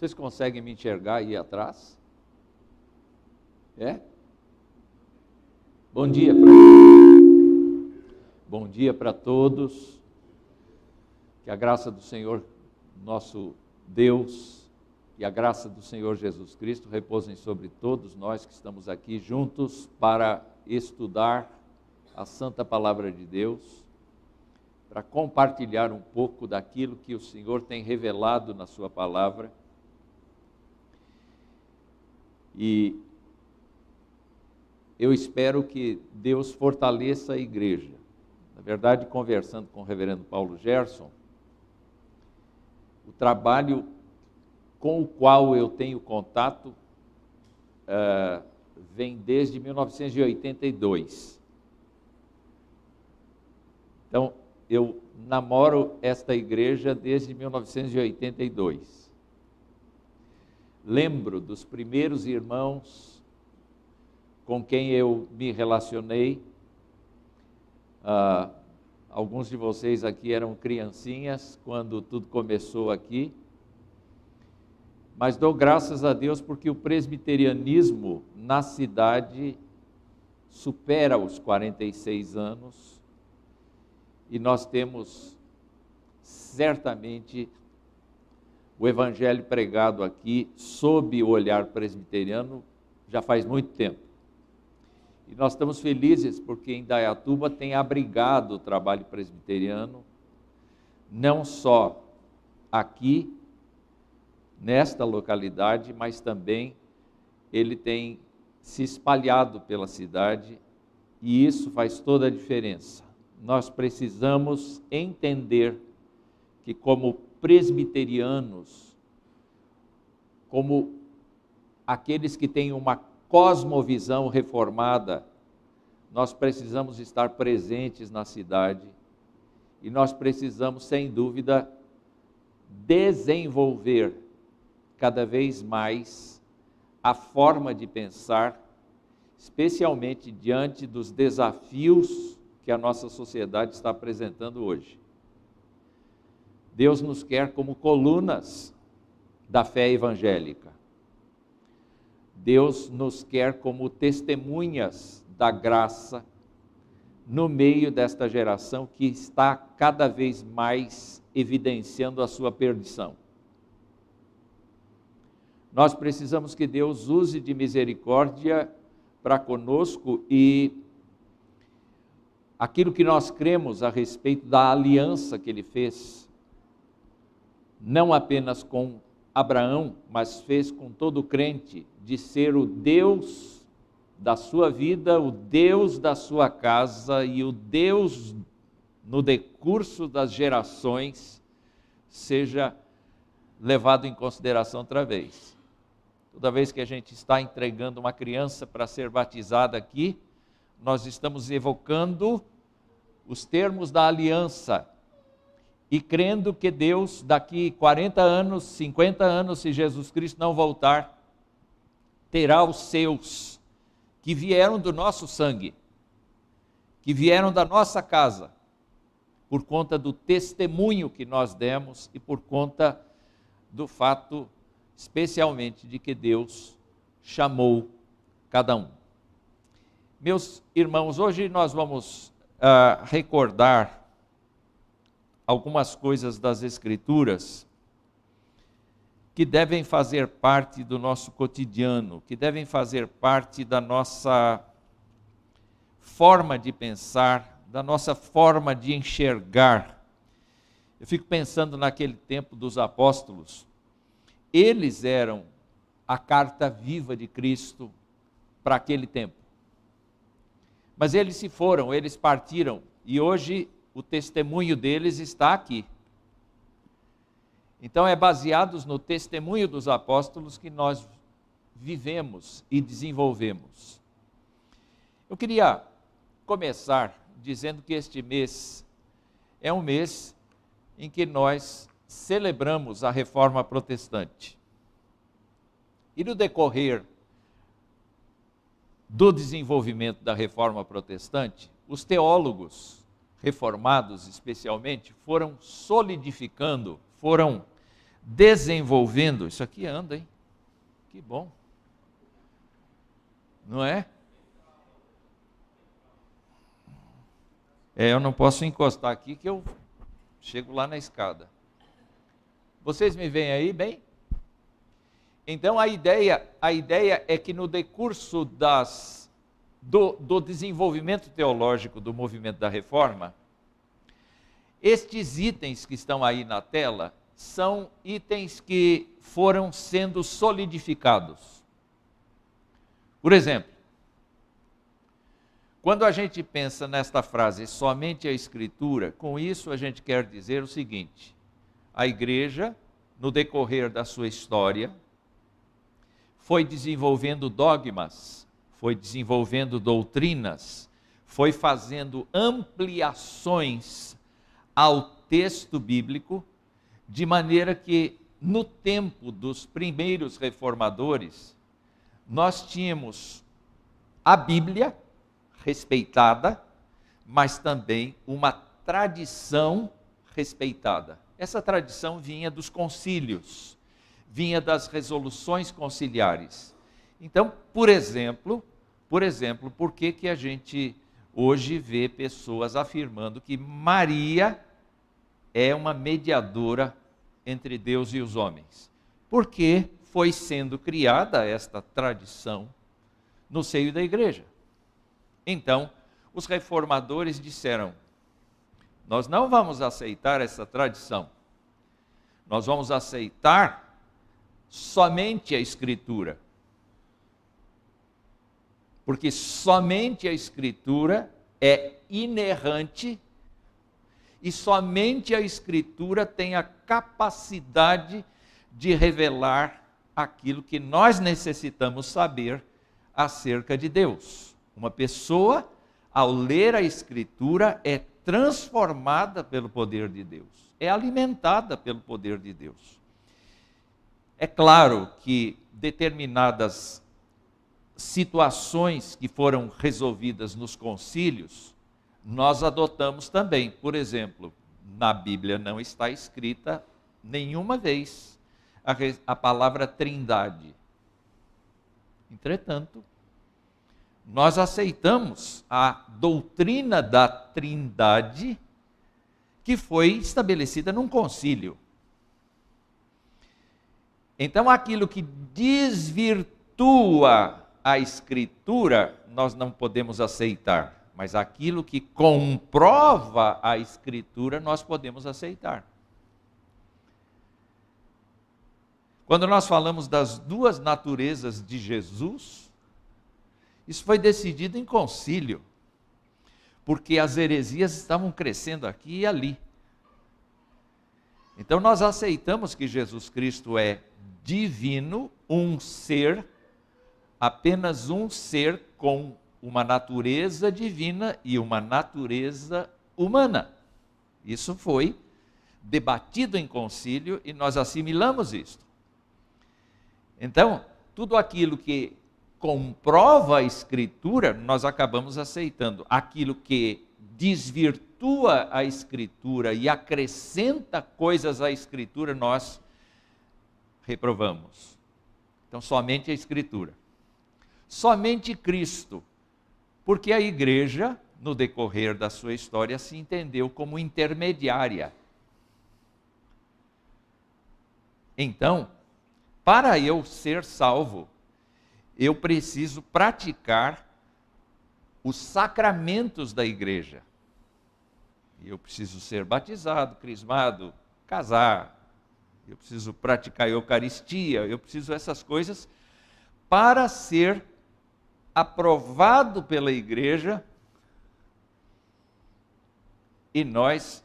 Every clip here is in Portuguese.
Vocês conseguem me enxergar aí atrás? É? Bom dia para Bom dia para todos. Que a graça do Senhor, nosso Deus, e a graça do Senhor Jesus Cristo repousem sobre todos nós que estamos aqui juntos para estudar a Santa Palavra de Deus, para compartilhar um pouco daquilo que o Senhor tem revelado na sua palavra. E eu espero que Deus fortaleça a igreja. Na verdade, conversando com o reverendo Paulo Gerson, o trabalho com o qual eu tenho contato vem desde 1982. Então, eu namoro esta igreja desde 1982. Lembro dos primeiros irmãos com quem eu me relacionei. Alguns de vocês aqui eram criancinhas quando tudo começou aqui. Mas dou graças a Deus porque o presbiterianismo na cidade supera os 46 anos e nós temos certamente o evangelho pregado aqui sob o olhar presbiteriano já faz muito tempo. E nós estamos felizes porque em Indaiatuba tem abrigado o trabalho presbiteriano, não só aqui, nesta localidade, mas também ele tem se espalhado pela cidade e isso faz toda a diferença. Nós precisamos entender que como presbiterianos, como aqueles que têm uma cosmovisão reformada, nós precisamos estar presentes na cidade e nós precisamos, sem dúvida, desenvolver cada vez mais a forma de pensar, especialmente diante dos desafios que a nossa sociedade está apresentando hoje. Deus nos quer como colunas da fé evangélica. Deus nos quer como testemunhas da graça no meio desta geração que está cada vez mais evidenciando a sua perdição. Nós precisamos que Deus use de misericórdia para conosco e aquilo que nós cremos a respeito da aliança que Ele fez, não apenas com Abraão, mas fez com todo crente, de ser o Deus da sua vida, o Deus da sua casa e o Deus no decurso das gerações, seja levado em consideração outra vez. Toda vez que a gente está entregando uma criança para ser batizada aqui, nós estamos evocando os termos da aliança e crendo que Deus, daqui 40 anos, 50 anos, se Jesus Cristo não voltar, terá os seus, que vieram do nosso sangue, que vieram da nossa casa, por conta do testemunho que nós demos e por conta do fato especialmente de que Deus chamou cada um. Meus irmãos, hoje nós vamos recordar algumas coisas das Escrituras que devem fazer parte do nosso cotidiano, que devem fazer parte da nossa forma de pensar, da nossa forma de enxergar. Eu fico pensando naquele tempo dos apóstolos. Eles eram a carta viva de Cristo para aquele tempo. Mas eles se foram, eles partiram, e hoje o testemunho deles está aqui. Então é baseados no testemunho dos apóstolos que nós vivemos e desenvolvemos. Eu queria começar dizendo que este mês é um mês em que nós celebramos a Reforma Protestante. E no decorrer do desenvolvimento da Reforma Protestante, os teólogos reformados especialmente foram solidificando, foram desenvolvendo, isso aqui anda, hein? Que bom. Não é? Eu não posso encostar aqui que eu chego lá na escada. Vocês me veem aí bem? Então a ideia é que no decurso do desenvolvimento teológico do movimento da Reforma, estes itens que estão aí na tela são itens que foram sendo solidificados. Por exemplo, quando a gente pensa nesta frase, somente a Escritura, com isso a gente quer dizer o seguinte: a igreja, no decorrer da sua história, foi desenvolvendo dogmas, foi desenvolvendo doutrinas, foi fazendo ampliações ao texto bíblico, de maneira que, no tempo dos primeiros reformadores, nós tínhamos a Bíblia respeitada, mas também uma tradição respeitada. Essa tradição vinha dos concílios, vinha das resoluções conciliares. Então, por exemplo, por que a gente hoje vê pessoas afirmando que Maria é uma mediadora entre Deus e os homens? Porque foi sendo criada esta tradição no seio da igreja. Então, os reformadores disseram: nós não vamos aceitar essa tradição, nós vamos aceitar somente a Escritura. Porque somente a Escritura é inerrante e somente a Escritura tem a capacidade de revelar aquilo que nós necessitamos saber acerca de Deus. Uma pessoa, ao ler a Escritura, é transformada pelo poder de Deus, é alimentada pelo poder de Deus. É claro que determinadas situações que foram resolvidas nos concílios, nós adotamos também. Por exemplo, na Bíblia não está escrita nenhuma vez a palavra trindade. Entretanto, nós aceitamos a doutrina da trindade que foi estabelecida num concílio. Então, aquilo que desvirtua a Escritura, nós não podemos aceitar, mas aquilo que comprova a Escritura, nós podemos aceitar. Quando nós falamos das duas naturezas de Jesus, isso foi decidido em concílio, porque as heresias estavam crescendo aqui e ali. Então nós aceitamos que Jesus Cristo é divino, um ser, apenas um ser com uma natureza divina e uma natureza humana. Isso foi debatido em concílio e nós assimilamos isto. Então, tudo aquilo que comprova a Escritura, nós acabamos aceitando. Aquilo que desvirtua a Escritura e acrescenta coisas à Escritura, nós reprovamos. Então, somente a Escritura. Somente Cristo, porque a igreja, no decorrer da sua história, se entendeu como intermediária. Então, para eu ser salvo, eu preciso praticar os sacramentos da igreja. Eu preciso ser batizado, crismado, casar, eu preciso praticar a Eucaristia, eu preciso essas coisas para ser aprovado pela igreja. E nós,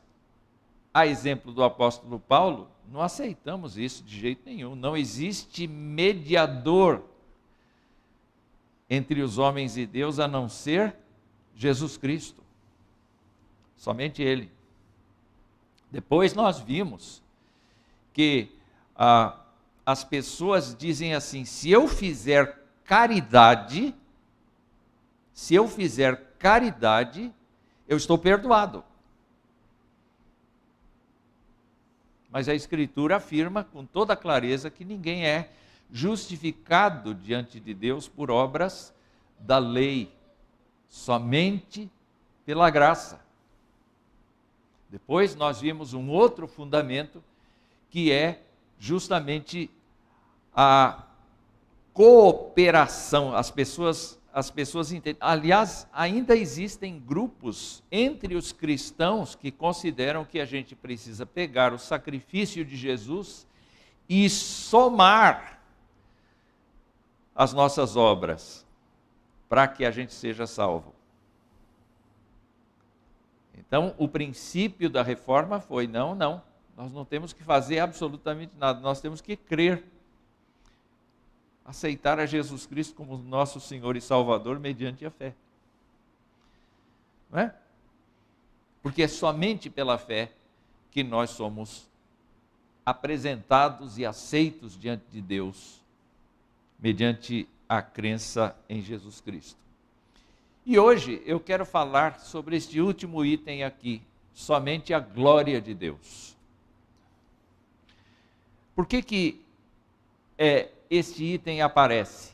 a exemplo do apóstolo Paulo, não aceitamos isso de jeito nenhum. Não existe mediador entre os homens e Deus a não ser Jesus Cristo. Somente Ele. Depois nós vimos que as pessoas dizem assim: se eu fizer caridade, eu estou perdoado. Mas a Escritura afirma com toda clareza que ninguém é justificado diante de Deus por obras da lei, somente pela graça. Depois nós vimos um outro fundamento, que é justamente a cooperação. As pessoas entendem. Aliás, ainda existem grupos entre os cristãos que consideram que a gente precisa pegar o sacrifício de Jesus e somar as nossas obras para que a gente seja salvo. Então, o princípio da reforma foi: não, nós não temos que fazer absolutamente nada, nós temos que crer, aceitar a Jesus Cristo como nosso Senhor e Salvador mediante a fé. Não é? Porque é somente pela fé que nós somos apresentados e aceitos diante de Deus, mediante a crença em Jesus Cristo. E hoje eu quero falar sobre este último item aqui, somente a glória de Deus. Por que este item aparece?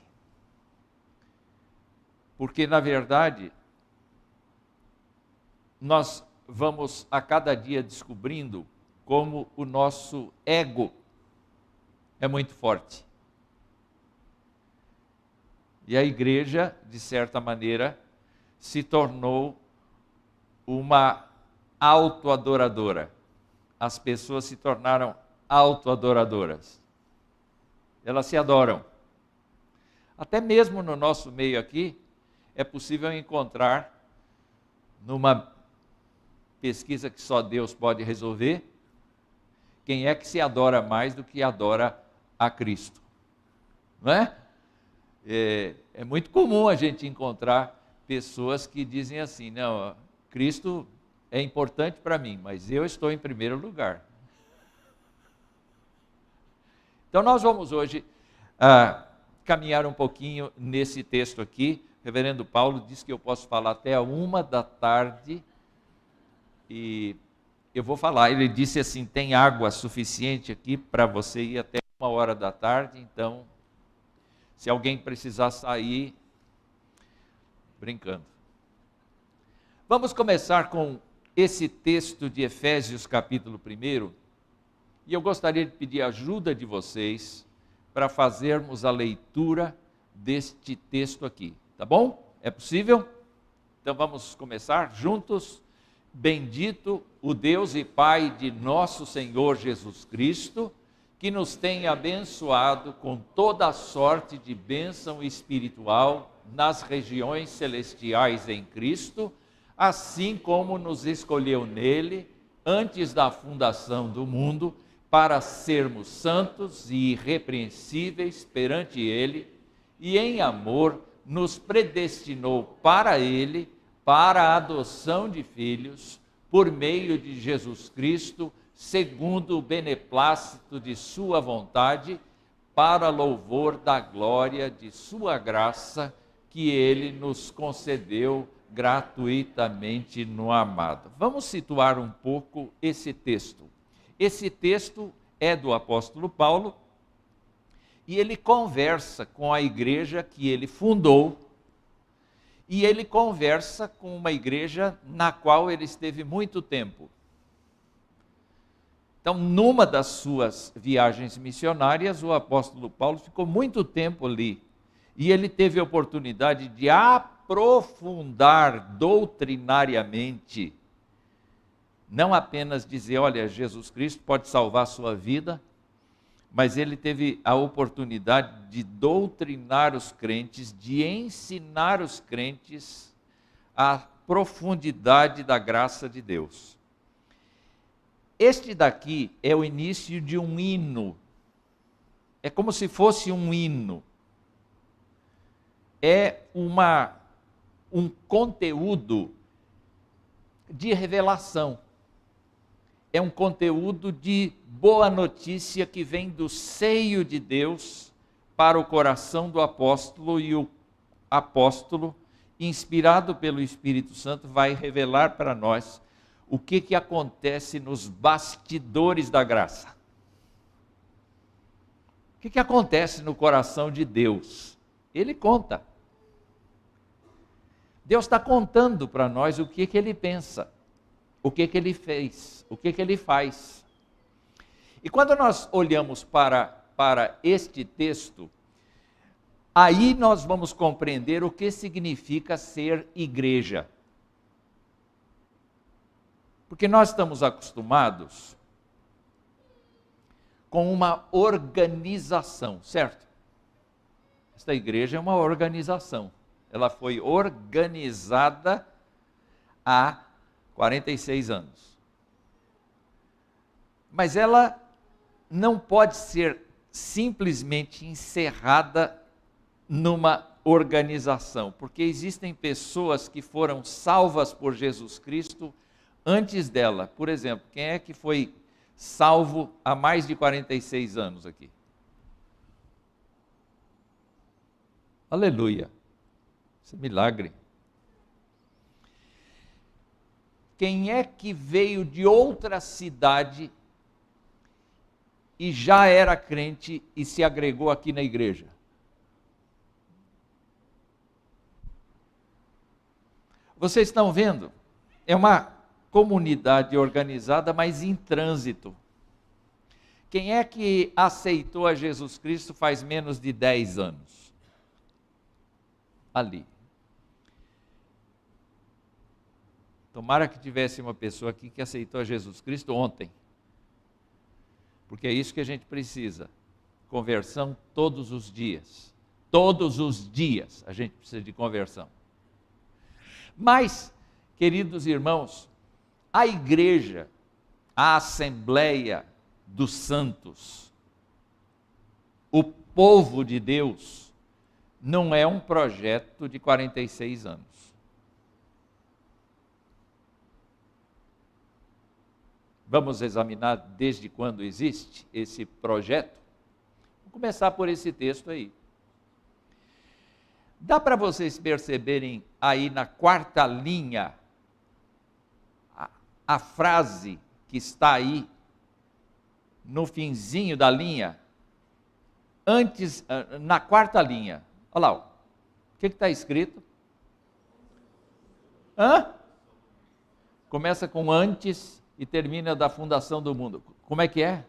Porque, na verdade, nós vamos a cada dia descobrindo como o nosso ego é muito forte. E a igreja, de certa maneira, se tornou uma autoadoradora. As pessoas se tornaram autoadoradoras. Elas se adoram. Até mesmo no nosso meio aqui, é possível encontrar, numa pesquisa que só Deus pode resolver, quem é que se adora mais do que adora a Cristo. Não é? É muito comum a gente encontrar pessoas que dizem assim: não, Cristo é importante para mim, mas eu estou em primeiro lugar. Então nós vamos hoje caminhar um pouquinho nesse texto aqui. O reverendo Paulo disse que eu posso falar até a 1h e eu vou falar. Ele disse assim: tem água suficiente aqui para você ir até 1h, então se alguém precisar sair, brincando. Vamos começar com esse texto de Efésios capítulo 1, e eu gostaria de pedir a ajuda de vocês para fazermos a leitura deste texto aqui, tá bom? É possível? Então vamos começar juntos. Bendito o Deus e Pai de nosso Senhor Jesus Cristo, que nos tem abençoado com toda a sorte de bênção espiritual nas regiões celestiais em Cristo, assim como nos escolheu nele, antes da fundação do mundo, para sermos santos e irrepreensíveis perante ele, e em amor nos predestinou para ele, para a adoção de filhos, por meio de Jesus Cristo, segundo o beneplácito de sua vontade, para louvor da glória de sua graça, que ele nos concedeu gratuitamente no amado. Vamos situar um pouco esse texto. Esse texto é do apóstolo Paulo, e ele conversa com a igreja que ele fundou, e ele conversa com uma igreja na qual ele esteve muito tempo. Então, numa das suas viagens missionárias, o apóstolo Paulo ficou muito tempo ali, e ele teve a oportunidade de aprofundar doutrinariamente, não apenas dizer: olha, Jesus Cristo pode salvar a sua vida, mas ele teve a oportunidade de doutrinar os crentes, de ensinar os crentes a profundidade da graça de Deus. Este daqui é o início de um hino, é como se fosse um hino, é um conteúdo de revelação, é um conteúdo de boa notícia que vem do seio de Deus para o coração do apóstolo, e o apóstolo, inspirado pelo Espírito Santo, vai revelar para nós o que acontece nos bastidores da graça. O que acontece no coração de Deus? Ele conta. Deus está contando para nós o que Ele pensa, o que Ele fez, o que Ele faz. E quando nós olhamos para este texto, aí nós vamos compreender o que significa ser igreja. Porque nós estamos acostumados com uma organização, certo? Esta igreja é uma organização. Ela foi organizada há 46 anos. Mas ela não pode ser simplesmente encerrada numa organização, porque existem pessoas que foram salvas por Jesus Cristo antes dela. Por exemplo, quem é que foi salvo há mais de 46 anos aqui? Aleluia! Isso é milagre. Quem é que veio de outra cidade e já era crente e se agregou aqui na igreja? Vocês estão vendo? É uma comunidade organizada, mas em trânsito. Quem é que aceitou a Jesus Cristo faz menos de 10 anos? Ali. Tomara que tivesse uma pessoa aqui que aceitou a Jesus Cristo ontem. Porque é isso que a gente precisa. Conversão todos os dias. Todos os dias a gente precisa de conversão. Mas, queridos irmãos, a igreja, a Assembleia dos Santos, o povo de Deus, não é um projeto de 46 anos. Vamos examinar desde quando existe esse projeto? Vamos começar por esse texto aí. Dá para vocês perceberem aí na quarta linha, a frase que está aí, no finzinho da linha, antes, na quarta linha, olha lá, o que está escrito? Começa com antes e termina da fundação do mundo. Como é que é?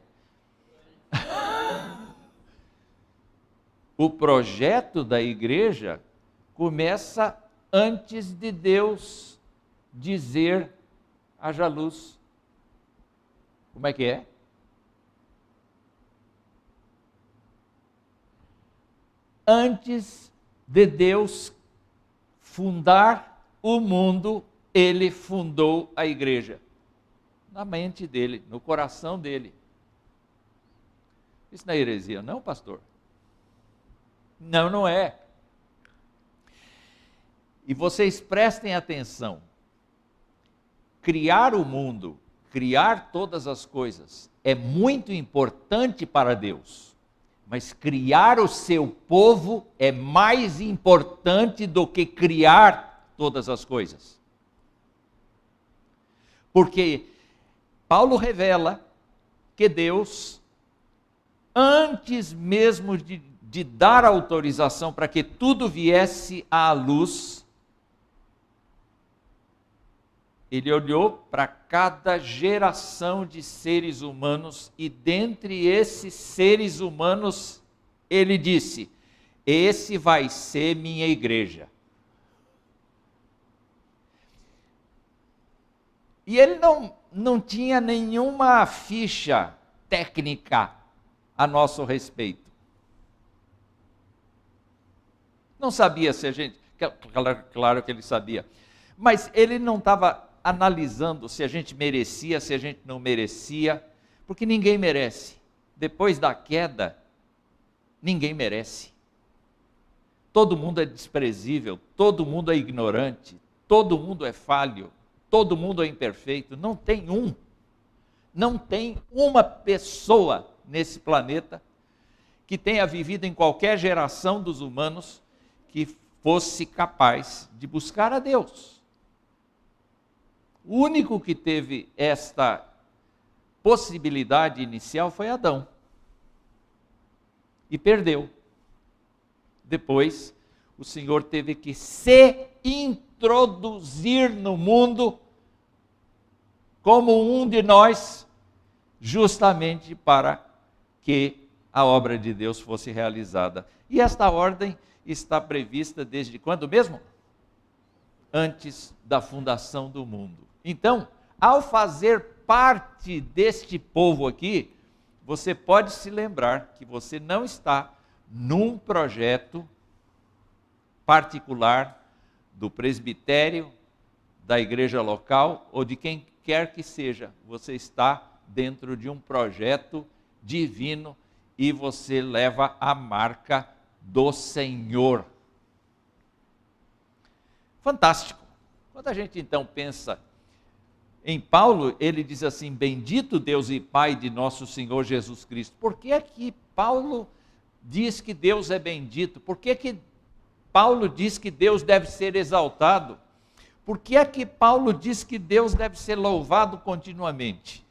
O projeto da igreja começa antes de Deus dizer haja luz. Como é que é? Antes de Deus fundar o mundo, Ele fundou a igreja. Na mente dele, no coração dele. Isso não é heresia, não, pastor? Não, não é. E vocês prestem atenção. Criar o mundo, criar todas as coisas, é muito importante para Deus. Mas criar o seu povo é mais importante do que criar todas as coisas. Porque Paulo revela que Deus, antes mesmo de dar autorização para que tudo viesse à luz, Ele olhou para cada geração de seres humanos e dentre esses seres humanos, Ele disse, esse vai ser minha igreja. E Ele não tinha nenhuma ficha técnica a nosso respeito. Não sabia se a gente, claro que Ele sabia, mas Ele não estava analisando se a gente merecia, se a gente não merecia, porque ninguém merece. Depois da queda, ninguém merece. Todo mundo é desprezível, todo mundo é ignorante, todo mundo é falho, todo mundo é imperfeito. Não tem uma pessoa nesse planeta que tenha vivido em qualquer geração dos humanos que fosse capaz de buscar a Deus. O único que teve esta possibilidade inicial foi Adão. E perdeu. Depois, o Senhor teve que se introduzir no mundo como um de nós, justamente para que a obra de Deus fosse realizada. E esta ordem está prevista desde quando mesmo? Antes da fundação do mundo. Então, ao fazer parte deste povo aqui, você pode se lembrar que você não está num projeto particular do presbitério, da igreja local ou de quem quer que seja. Você está dentro de um projeto divino e você leva a marca do Senhor. Fantástico. Quando a gente então pensa em Paulo, ele diz assim: bendito Deus e Pai de nosso Senhor Jesus Cristo. Por que é que Paulo diz que Deus é bendito? Por que é que Paulo diz que Deus deve ser exaltado? Por que é que Paulo diz que Deus deve ser louvado continuamente?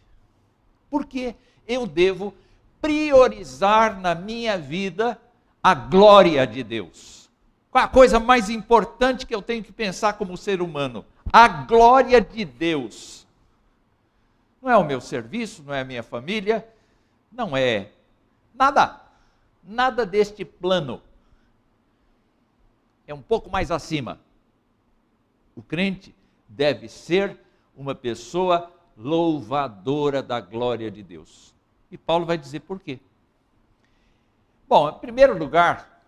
Porque eu devo priorizar na minha vida a glória de Deus. Qual a coisa mais importante que eu tenho que pensar como ser humano? A glória de Deus. Não é o meu serviço, não é a minha família, não é nada deste plano. É um pouco mais acima. O crente deve ser uma pessoa louvadora da glória de Deus. E Paulo vai dizer por quê. Bom, em primeiro lugar,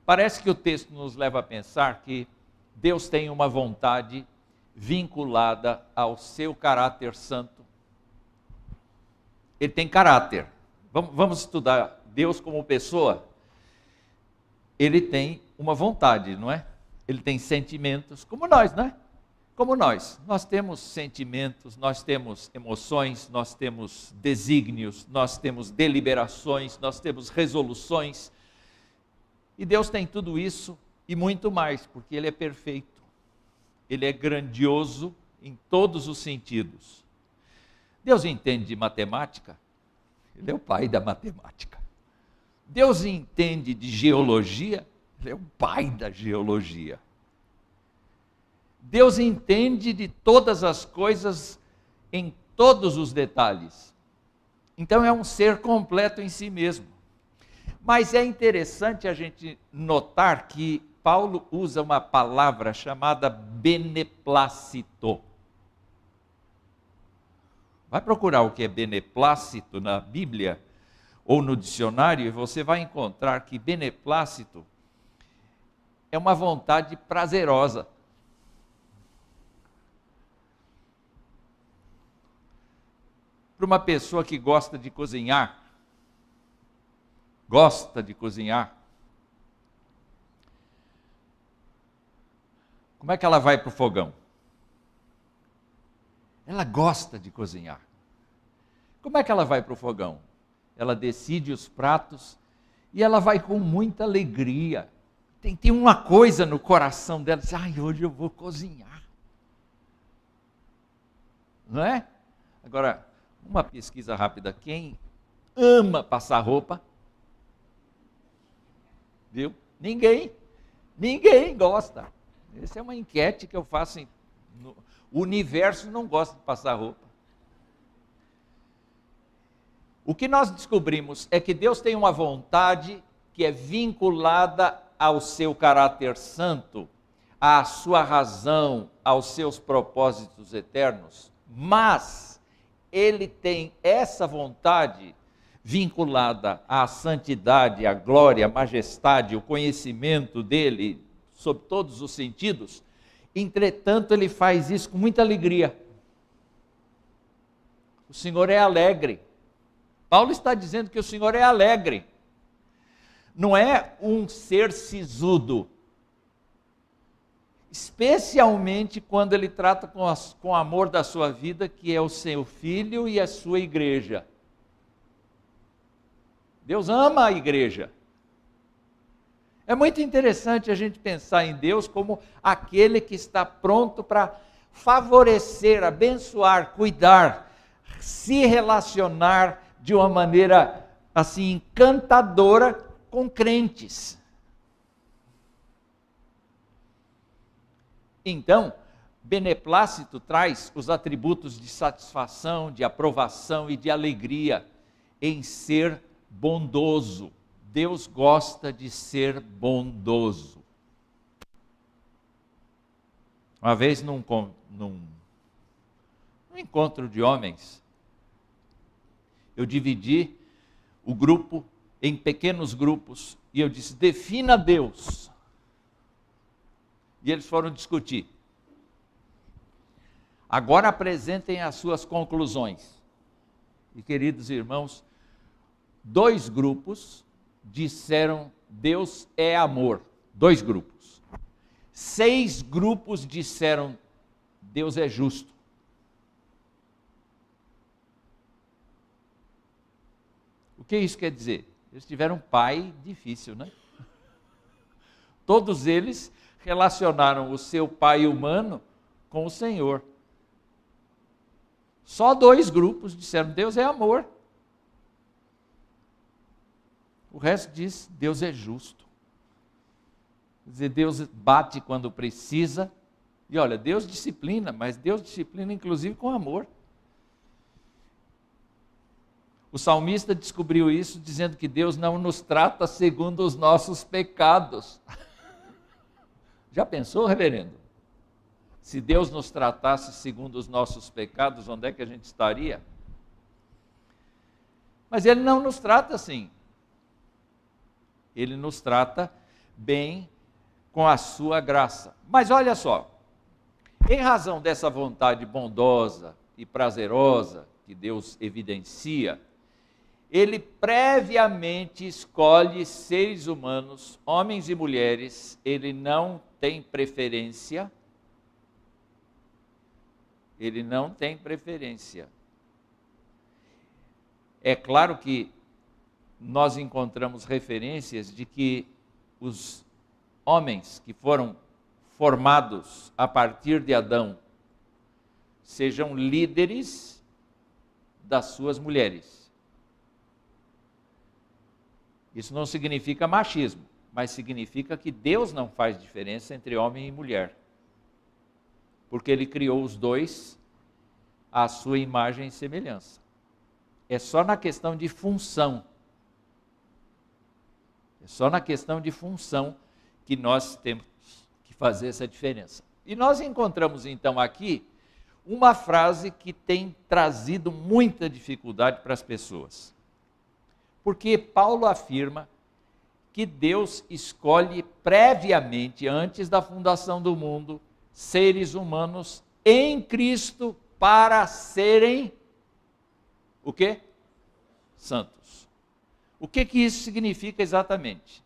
parece que o texto nos leva a pensar que Deus tem uma vontade vinculada ao seu caráter santo. Ele tem caráter. Vamos estudar Deus como pessoa. Ele tem uma vontade, não é? Ele tem sentimentos, como nós, não é? Como nós. Nós temos sentimentos, nós temos emoções, nós temos desígnios, nós temos deliberações, nós temos resoluções. E Deus tem tudo isso e muito mais, porque Ele é perfeito. Ele é grandioso em todos os sentidos. Deus entende de matemática? Ele é o pai da matemática. Deus entende de geologia? Ele é o pai da geologia. Deus entende de todas as coisas em todos os detalhes. Então é um ser completo em si mesmo. Mas é interessante a gente notar que Paulo usa uma palavra chamada beneplácito. Vai procurar o que é beneplácito na Bíblia ou no dicionário e você vai encontrar que beneplácito é uma vontade prazerosa. Para uma pessoa que gosta de cozinhar, como é que ela vai para o fogão? Ela gosta de cozinhar. Como é que ela vai para o fogão? Ela decide os pratos e ela vai com muita alegria. Tem uma coisa no coração dela, diz, hoje eu vou cozinhar. Não é? Agora, uma pesquisa rápida, quem ama passar roupa? Viu? Ninguém gosta. Essa é uma enquete que eu faço. O universo não gosta de passar roupa. O que nós descobrimos é que Deus tem uma vontade que é vinculada ao seu caráter santo, à sua razão, aos seus propósitos eternos, mas Ele tem essa vontade vinculada à santidade, à glória, à majestade, o conhecimento dele, sob todos os sentidos. Entretanto, Ele faz isso com muita alegria. O Senhor é alegre. Paulo está dizendo que o Senhor é alegre. Não é um ser sisudo. Especialmente quando Ele trata com o amor da sua vida, que é o seu filho e a sua igreja. Deus ama a igreja. É muito interessante a gente pensar em Deus como aquele que está pronto para favorecer, abençoar, cuidar, se relacionar de uma maneira assim encantadora com crentes. Então, beneplácito traz os atributos de satisfação, de aprovação e de alegria em ser bondoso. Deus gosta de ser bondoso. Uma vez num encontro de homens, eu dividi o grupo em pequenos grupos e eu disse: defina Deus. E eles foram discutir. Agora apresentem as suas conclusões. E, queridos irmãos, 2 grupos disseram: Deus é amor. 2 grupos. 6 grupos disseram: Deus é justo. O que isso quer dizer? Eles tiveram um pai difícil, né? Todos eles relacionaram o seu pai humano com o Senhor. Só 2 grupos disseram: Deus é amor. O resto diz: Deus é justo. Quer dizer, Deus bate quando precisa. E olha, Deus disciplina, mas Deus disciplina inclusive com amor. O salmista descobriu isso dizendo que Deus não nos trata segundo os nossos pecados. Já pensou, reverendo? Se Deus nos tratasse segundo os nossos pecados, onde é que a gente estaria? Mas Ele não nos trata assim. Ele nos trata bem com a sua graça. Mas olha só, em razão dessa vontade bondosa e prazerosa que Deus evidencia, Ele previamente escolhe seres humanos, homens e mulheres. Ele não tem preferência. Ele não tem preferência. É claro que nós encontramos referências de que os homens que foram formados a partir de Adão sejam líderes das suas mulheres. Isso não significa machismo, mas significa que Deus não faz diferença entre homem e mulher, porque Ele criou os 2 à sua imagem e semelhança. É só na questão de função. É só na questão de função que nós temos que fazer essa diferença. E nós encontramos então aqui uma frase que tem trazido muita dificuldade para as pessoas. Porque Paulo afirma que Deus escolhe previamente, antes da fundação do mundo, seres humanos em Cristo para serem o quê? Santos. O que isso significa exatamente?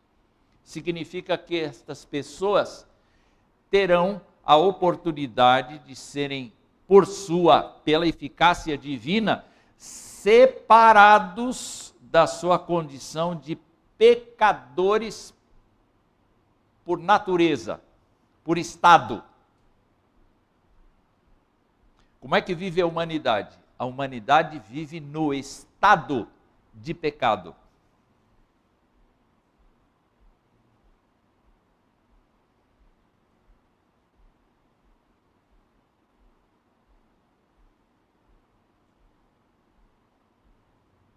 Significa que estas pessoas terão a oportunidade de serem, pela eficácia divina, separados da sua condição de pecadores por natureza, por estado. Como é que vive a humanidade? A humanidade vive no estado de pecado.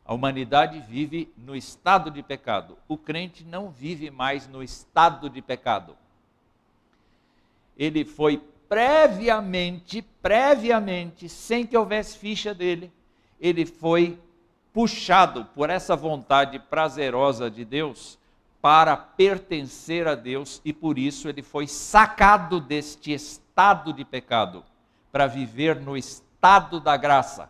A humanidade vive no estado de pecado. O crente não vive mais no estado de pecado. Ele foi previamente, sem que houvesse ficha dele, ele foi puxado por essa vontade prazerosa de Deus para pertencer a Deus, e por isso ele foi sacado deste estado de pecado para viver no estado da graça.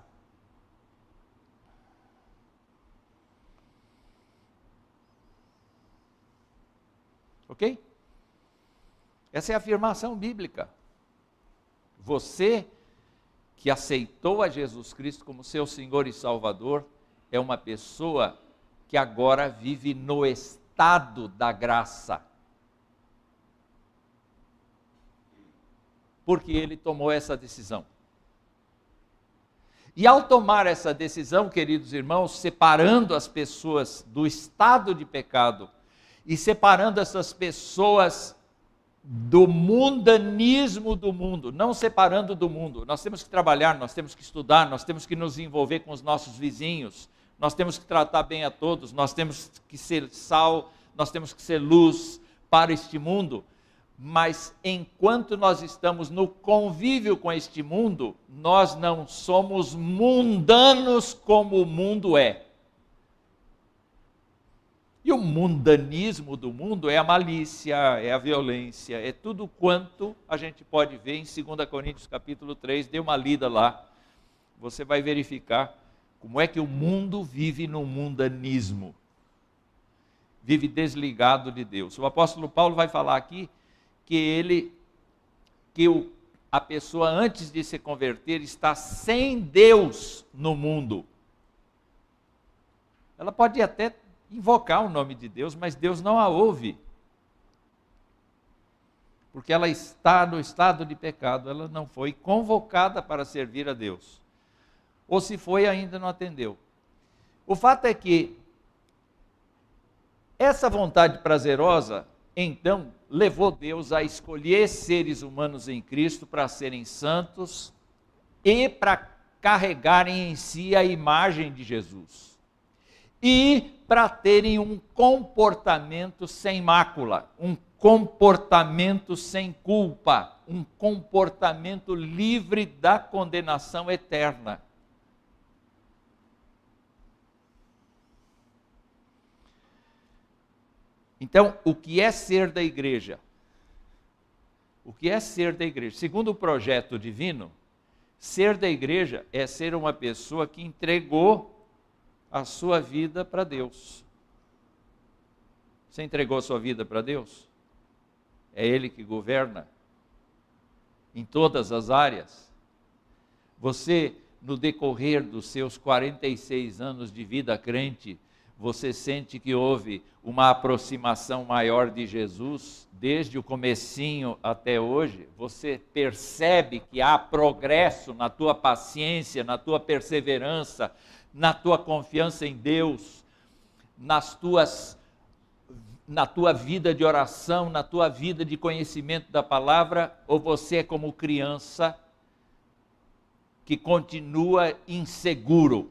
Ok? Essa é a afirmação bíblica. Você que aceitou a Jesus Cristo como seu Senhor e Salvador é uma pessoa que agora vive no estado da graça. porque ele tomou essa decisão. E ao tomar essa decisão, queridos irmãos, separando as pessoas do estado de pecado e separando essas pessoas do mundanismo do mundo, não separando do mundo. Nós temos que trabalhar, nós temos que estudar, nós temos que nos envolver com os nossos vizinhos, nós temos que tratar bem a todos, nós temos que ser sal, nós temos que ser luz para este mundo. Mas enquanto nós estamos no convívio com este mundo, nós não somos mundanos como o mundo é. E o mundanismo do mundo é a malícia, é a violência, é tudo quanto a gente pode ver em 2 Coríntios capítulo 3, dê uma lida lá, você vai verificar como é que o mundo vive no mundanismo, vive desligado de Deus. O apóstolo Paulo vai falar aqui que a pessoa antes de se converter está sem Deus no mundo. Ela pode até invocar o nome de Deus, mas Deus não a ouve. Porque ela está no estado de pecado, ela não foi convocada para servir a Deus. Ou se foi, ainda não atendeu. O fato é que essa vontade prazerosa, então, levou Deus a escolher seres humanos em Cristo para serem santos e para carregarem em si a imagem de Jesus. E para terem um comportamento sem mácula, um comportamento sem culpa, um comportamento livre da condenação eterna. Então, o que é ser da igreja? O que é ser da igreja? Segundo o projeto divino, ser da igreja é ser uma pessoa que entregou a sua vida para Deus. Você entregou a sua vida para Deus? É Ele que governa em todas as áreas. Você, no decorrer dos seus 46 anos de vida crente, você sente que houve uma aproximação maior de Jesus, desde o comecinho até hoje? Você percebe que há progresso na tua paciência, na tua perseverança, na tua confiança em Deus, na tua vida de oração, na tua vida de conhecimento da palavra? Ou você é como criança que continua insegura?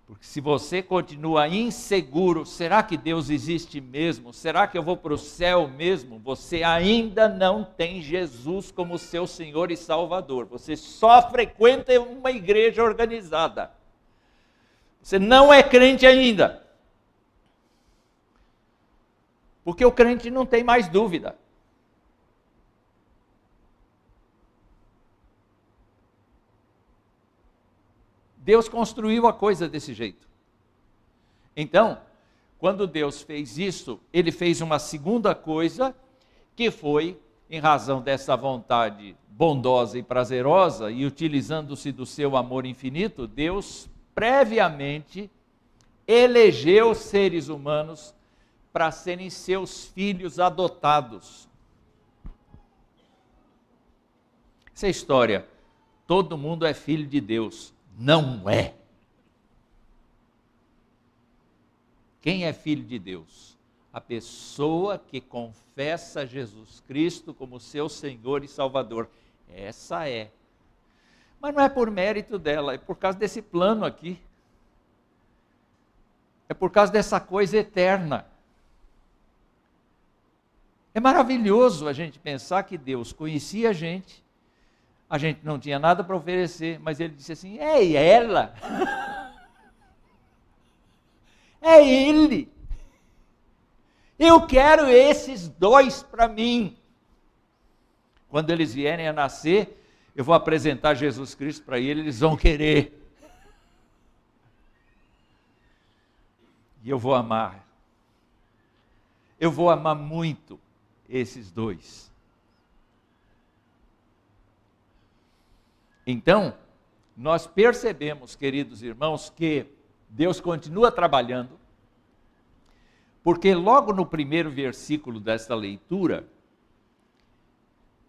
Porque se você continua inseguro, será que Deus existe mesmo? Será que eu vou para o céu mesmo? Você ainda não tem Jesus como seu Senhor e Salvador. Você só frequenta uma igreja organizada. Você não é crente ainda. Porque o crente não tem mais dúvida. Deus construiu a coisa desse jeito. Então, quando Deus fez isso, Ele fez uma segunda coisa, que foi, em razão dessa vontade bondosa e prazerosa, e utilizando-se do seu amor infinito, Deus previamente elegeu seres humanos para serem seus filhos adotados. Essa história, todo mundo é filho de Deus. Não é. Quem é filho de Deus? A pessoa que confessa Jesus Cristo como seu Senhor e Salvador. Essa é. Mas não é por mérito dela, é por causa desse plano aqui. É por causa dessa coisa eterna. É maravilhoso a gente pensar que Deus conhecia a gente não tinha nada para oferecer, mas Ele disse assim, é ela, é ele, eu quero esses dois para mim. Quando eles vierem a nascer, eu vou apresentar Jesus Cristo para eles vão querer. E eu vou amar muito esses dois. Então, nós percebemos, queridos irmãos, que Deus continua trabalhando, porque logo no primeiro versículo desta leitura,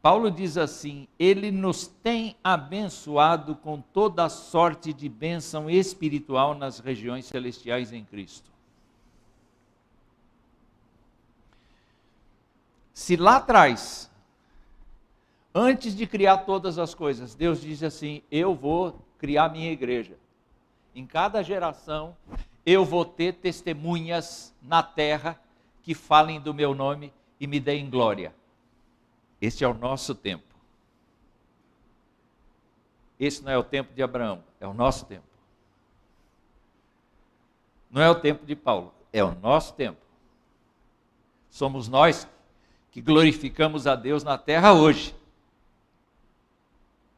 Paulo diz assim: Ele nos tem abençoado com toda a sorte de bênção espiritual nas regiões celestiais em Cristo. Se lá atrás, antes de criar todas as coisas, Deus diz assim: eu vou criar minha igreja. Em cada geração, eu vou ter testemunhas na terra que falem do meu nome e me deem glória. Este é o nosso tempo. Esse não é o tempo de Abraão, é o nosso tempo. Não é o tempo de Paulo, é o nosso tempo. Somos nós que glorificamos a Deus na terra hoje,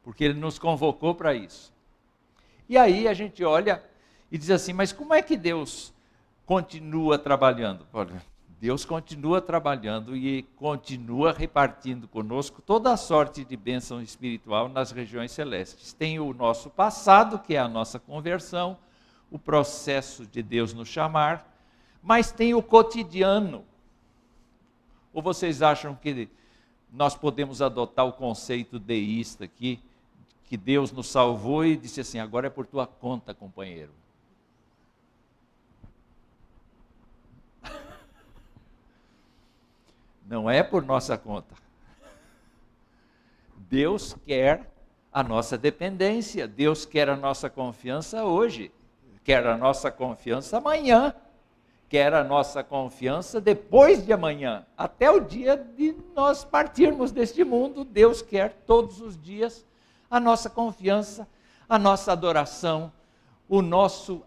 porque Ele nos convocou para isso. E aí a gente olha e diz assim, mas como é que Deus continua trabalhando? Olha, Deus continua trabalhando e continua repartindo conosco toda a sorte de bênção espiritual nas regiões celestes. Tem o nosso passado, que é a nossa conversão, o processo de Deus nos chamar, mas tem o cotidiano. Ou vocês acham que nós podemos adotar o conceito deísta aqui, que Deus nos salvou e disse assim, agora é por tua conta, companheiro. Não é por nossa conta. Deus quer a nossa dependência, Deus quer a nossa confiança hoje, quer a nossa confiança amanhã, quer a nossa confiança depois de amanhã, até o dia de nós partirmos deste mundo. Deus quer todos os dias a nossa confiança, a nossa adoração,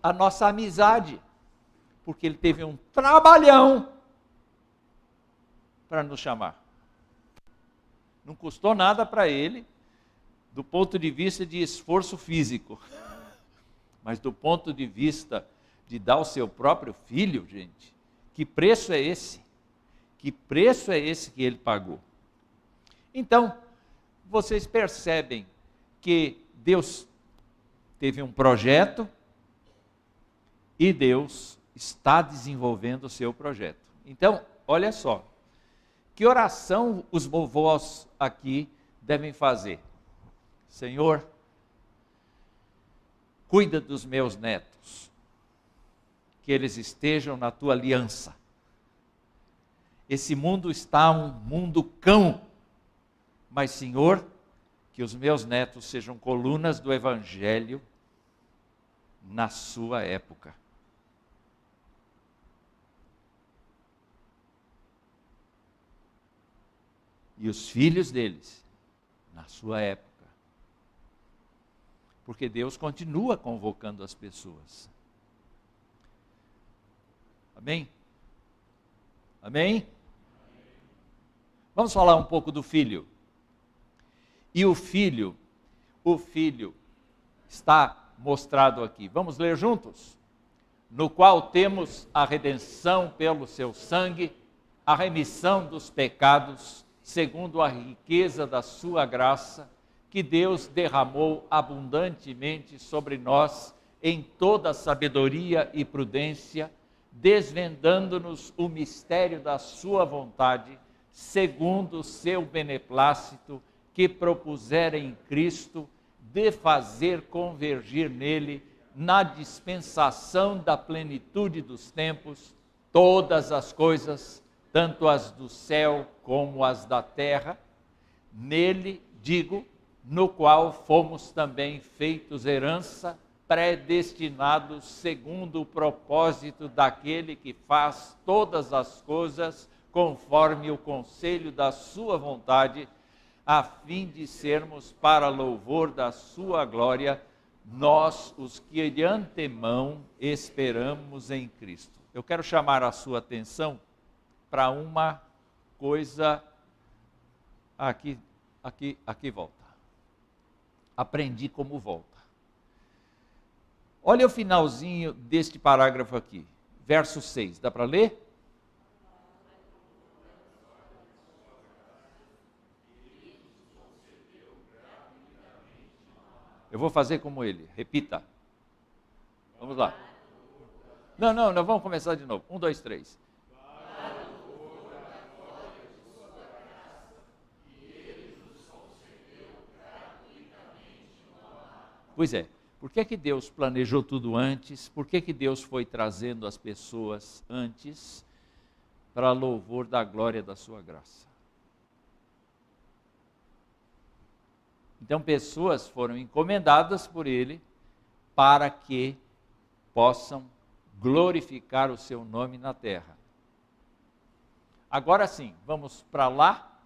a nossa amizade, porque Ele teve um trabalhão para nos chamar. Não custou nada para Ele, do ponto de vista de esforço físico, mas do ponto de vista de dar o seu próprio filho, gente, que preço é esse? Que preço é esse que Ele pagou? Então, vocês percebem que Deus teve um projeto e Deus está desenvolvendo o seu projeto. Então, olha só, que oração os vovós aqui devem fazer? Senhor, cuida dos meus netos, que eles estejam na tua aliança. Esse mundo está um mundo cão, mas Senhor, que os meus netos sejam colunas do Evangelho na sua época. E os filhos deles, na sua época. Porque Deus continua convocando as pessoas. Amém? Amém? Vamos falar um pouco do filho. E o filho está mostrado aqui. Vamos ler juntos? No qual temos a redenção pelo seu sangue, a remissão dos pecados, segundo a riqueza da sua graça, que Deus derramou abundantemente sobre nós em toda sabedoria e prudência, desvendando-nos o mistério da sua vontade, segundo o seu beneplácito, que propusera em Cristo, de fazer convergir nele, na dispensação da plenitude dos tempos, todas as coisas, tanto as do céu como as da terra, nele, digo, no qual fomos também feitos herança, predestinados segundo o propósito daquele que faz todas as coisas conforme o conselho da sua vontade, a fim de sermos para louvor da sua glória, nós os que de antemão esperamos em Cristo. Eu quero chamar a sua atenção para uma coisa, aqui volta. Aprendi como volta. Olha o finalzinho deste parágrafo aqui, verso 6, dá para ler? Eu vou fazer como ele, repita. Vamos lá. Não, vamos começar de novo. 1, 2, 3. Pois é, por que que Deus planejou tudo antes? Por que que Deus foi trazendo as pessoas antes para louvor da glória da sua graça? Então, pessoas foram encomendadas por Ele para que possam glorificar o seu nome na terra. Agora sim, vamos para lá,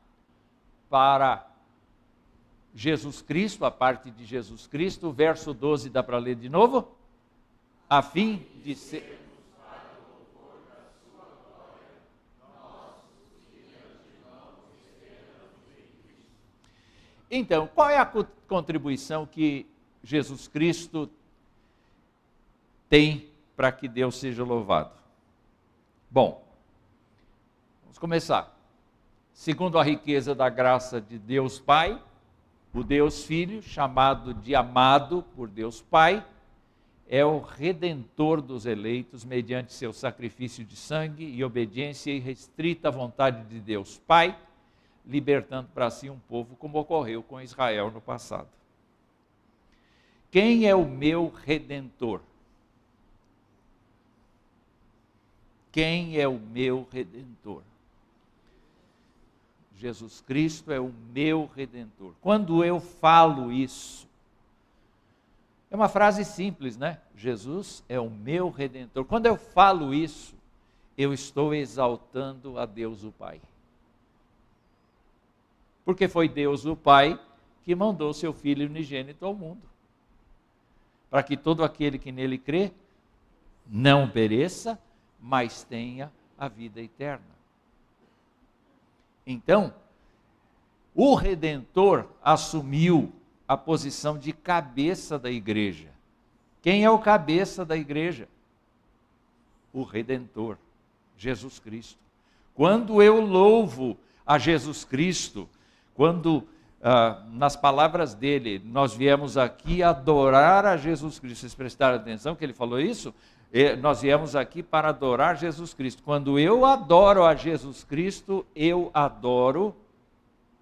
para Jesus Cristo, a parte de Jesus Cristo, verso 12, dá para ler de novo? A fim de ser... Então, qual é a contribuição que Jesus Cristo tem para que Deus seja louvado? Bom, vamos começar. Segundo a riqueza da graça de Deus Pai, o Deus Filho, chamado de amado por Deus Pai, é o redentor dos eleitos mediante seu sacrifício de sangue e obediência irrestrita à vontade de Deus Pai, libertando para si um povo, como ocorreu com Israel no passado. Quem é o meu redentor? Quem é o meu redentor? Jesus Cristo é o meu redentor. Quando eu falo isso, é uma frase simples, né? Jesus é o meu redentor. Quando eu falo isso, eu estou exaltando a Deus o Pai. Porque foi Deus o Pai que mandou seu Filho unigênito ao mundo, para que todo aquele que nele crê não pereça, mas tenha a vida eterna. Então, o Redentor assumiu a posição de cabeça da igreja. Quem é o cabeça da igreja? O Redentor, Jesus Cristo. Quando eu louvo a Jesus Cristo, quando, nas palavras dele, nós viemos aqui adorar a Jesus Cristo. Vocês prestaram atenção que ele falou isso? Nós viemos aqui para adorar Jesus Cristo. Quando eu adoro a Jesus Cristo, eu adoro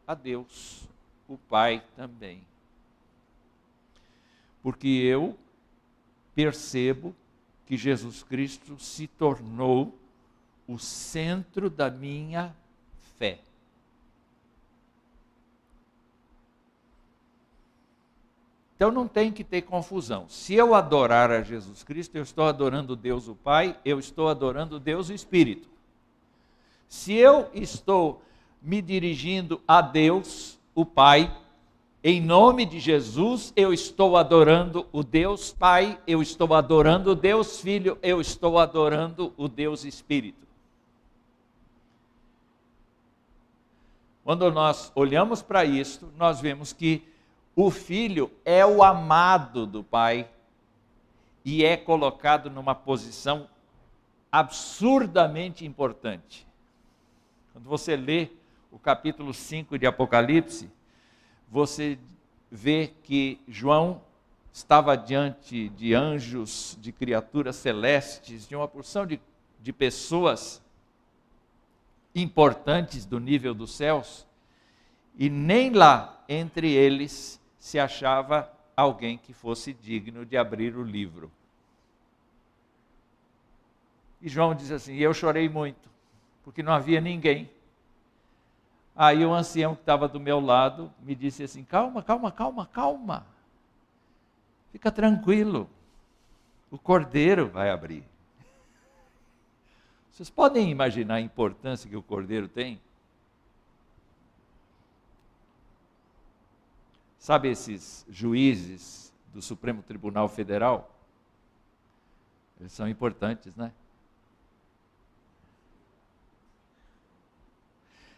a Deus, o Pai também. Porque eu percebo que Jesus Cristo se tornou o centro da minha fé. Então não tem que ter confusão. Se eu adorar a Jesus Cristo, eu estou adorando Deus o Pai, eu estou adorando Deus o Espírito. Se eu estou me dirigindo a Deus o Pai, em nome de Jesus, eu estou adorando o Deus Pai, eu estou adorando o Deus Filho, eu estou adorando o Deus Espírito. Quando nós olhamos para isto, nós vemos que o Filho é o amado do Pai e é colocado numa posição absurdamente importante. Quando você lê o capítulo 5 de Apocalipse, você vê que João estava diante de anjos, de criaturas celestes, de uma porção de pessoas importantes do nível dos céus, e nem lá entre eles se achava alguém que fosse digno de abrir o livro. E João diz assim, eu chorei muito, porque não havia ninguém. Aí o ancião que estava do meu lado me disse assim, calma, calma, calma, calma. Fica tranquilo, o Cordeiro vai abrir. Vocês podem imaginar a importância que o Cordeiro tem? Sabe esses juízes do Supremo Tribunal Federal? Eles são importantes, né?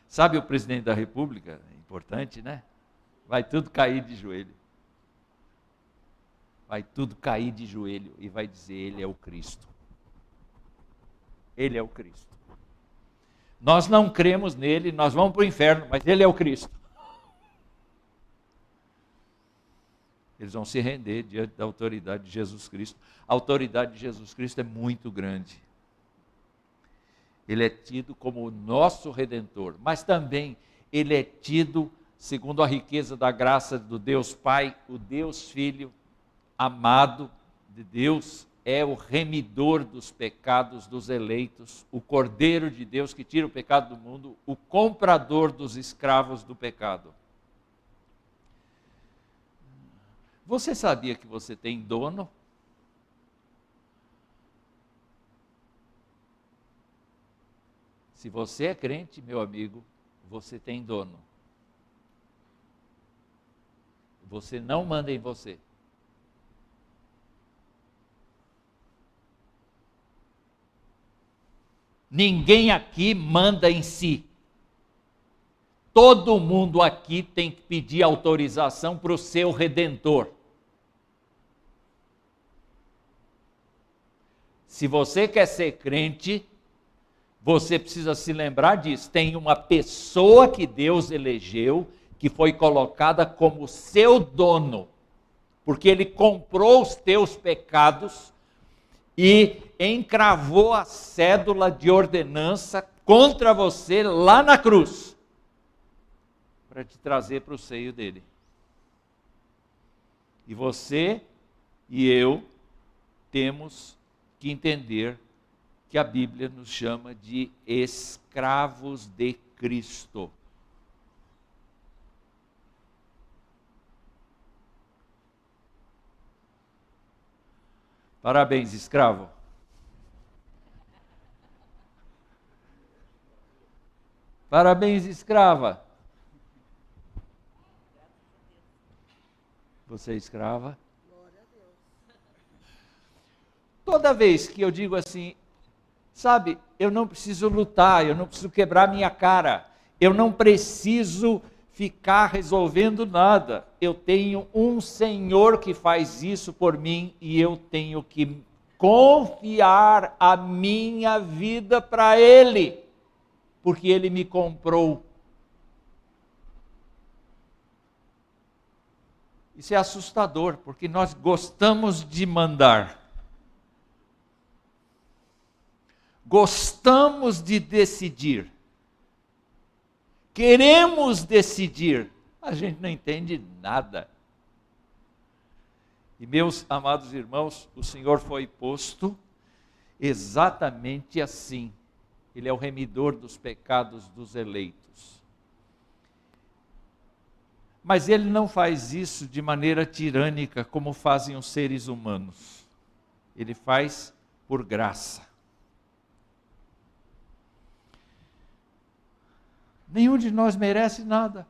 Sabe o presidente da República? É importante, né? Vai tudo cair de joelho. Vai tudo cair de joelho e vai dizer, ele é o Cristo. Ele é o Cristo. Nós não cremos nele, nós vamos para o inferno, mas ele é o Cristo. Eles vão se render diante da autoridade de Jesus Cristo. A autoridade de Jesus Cristo é muito grande. Ele é tido como o nosso Redentor, mas também ele é tido, segundo a riqueza da graça do Deus Pai, o Deus Filho, amado de Deus, é o remidor dos pecados dos eleitos, o Cordeiro de Deus que tira o pecado do mundo, o comprador dos escravos do pecado. Você sabia que você tem dono? Se você é crente, meu amigo, você tem dono. Você não manda em você. Ninguém aqui manda em si. Todo mundo aqui tem que pedir autorização para o seu Redentor. Se você quer ser crente, você precisa se lembrar disso. Tem uma pessoa que Deus elegeu, que foi colocada como seu dono, porque Ele comprou os teus pecados e encravou a cédula de ordenança contra você lá na cruz, para te trazer para o seio dele. E você e eu temos que entender que a Bíblia nos chama de escravos de Cristo. Parabéns, escravo. Parabéns, escrava. Você é escrava? Toda vez que eu digo assim, sabe, eu não preciso lutar, eu não preciso quebrar minha cara, eu não preciso ficar resolvendo nada. Eu tenho um Senhor que faz isso por mim e eu tenho que confiar a minha vida para Ele, porque Ele me comprou. Isso é assustador, porque nós gostamos de mandar. Gostamos de decidir. Queremos decidir. A gente não entende nada. E meus amados irmãos, o Senhor foi posto exatamente assim. Ele é o remidor dos pecados dos eleitos. Mas Ele não faz isso de maneira tirânica, como fazem os seres humanos. Ele faz por graça. Nenhum de nós merece nada,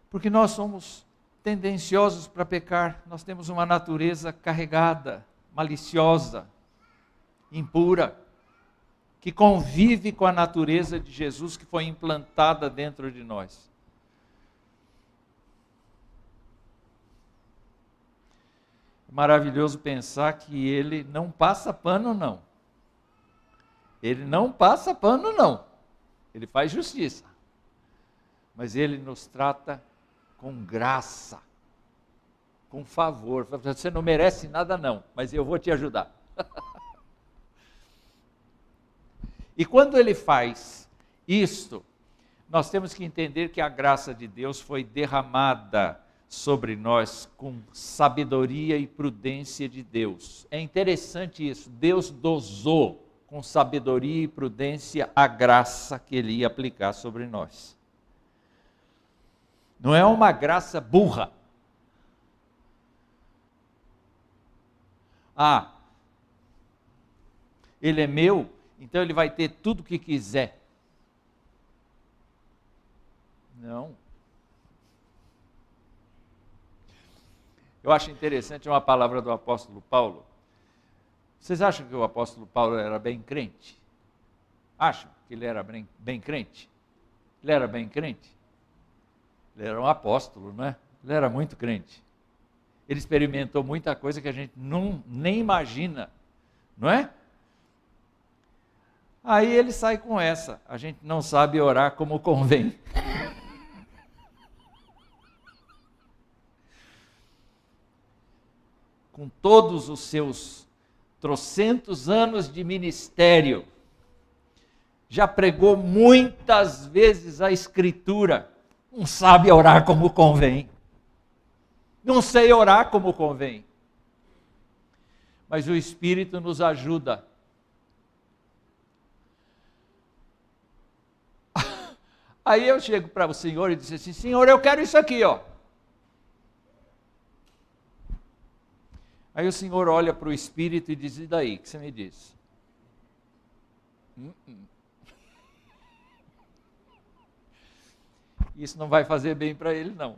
porque nós somos tendenciosos para pecar, nós temos uma natureza carregada, maliciosa, impura, que convive com a natureza de Jesus que foi implantada dentro de nós. É maravilhoso pensar que Ele não passa pano, não. Ele não passa pano, não. Ele faz justiça, mas Ele nos trata com graça, com favor. Você não merece nada não, mas eu vou te ajudar. E quando Ele faz isto, nós temos que entender que a graça de Deus foi derramada sobre nós com sabedoria e prudência de Deus. É interessante isso, Deus dosou com sabedoria e prudência a graça que Ele ia aplicar sobre nós. Não é uma graça burra. Ah, Ele é meu, então Ele vai ter tudo o que quiser. Não. Eu acho interessante uma palavra do apóstolo Paulo. Vocês acham que o apóstolo Paulo era bem crente? Acham que ele era bem crente? Ele era bem crente? Ele era um apóstolo, não é? Ele era muito crente. Ele experimentou muita coisa que a gente nem imagina, não é? Aí ele sai com essa, a gente não sabe orar como convém. Com todos os seus trocentos anos de ministério, já pregou muitas vezes a Escritura, não sabe orar como convém. não sei orar como convém. Mas o Espírito nos ajuda. Aí eu chego para o Senhor e disse assim: Senhor, eu quero isso aqui, ó. Aí o Senhor olha para o Espírito e diz: e daí, o que você me diz? Isso não vai fazer bem para ele, não.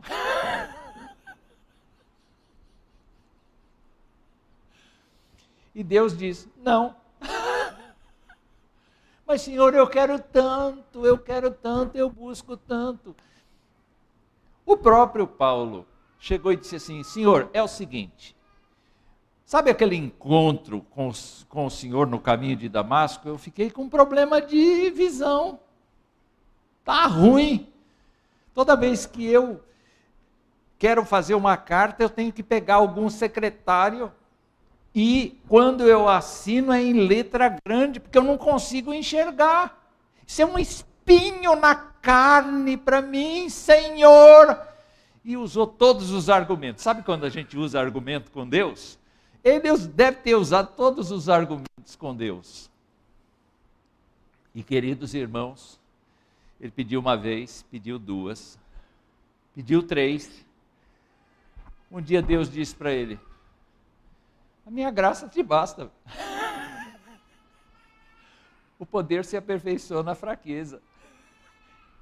E Deus diz: não. Mas Senhor, eu quero tanto, eu busco tanto. O próprio Paulo chegou e disse assim: Senhor, é o seguinte, sabe aquele encontro com o Senhor no caminho de Damasco? Eu fiquei com um problema de visão, está ruim. Toda vez que eu quero fazer uma carta, eu tenho que pegar algum secretário, e quando eu assino é em letra grande, porque eu não consigo enxergar. Isso é um espinho na carne para mim, Senhor. E usou todos os argumentos. Sabe quando a gente usa argumento com Deus? Ele deve ter usado todos os argumentos com Deus. E queridos irmãos, ele pediu uma vez, pediu duas, pediu três. Um dia Deus disse para ele: a minha graça te basta. O poder se aperfeiçoa na fraqueza.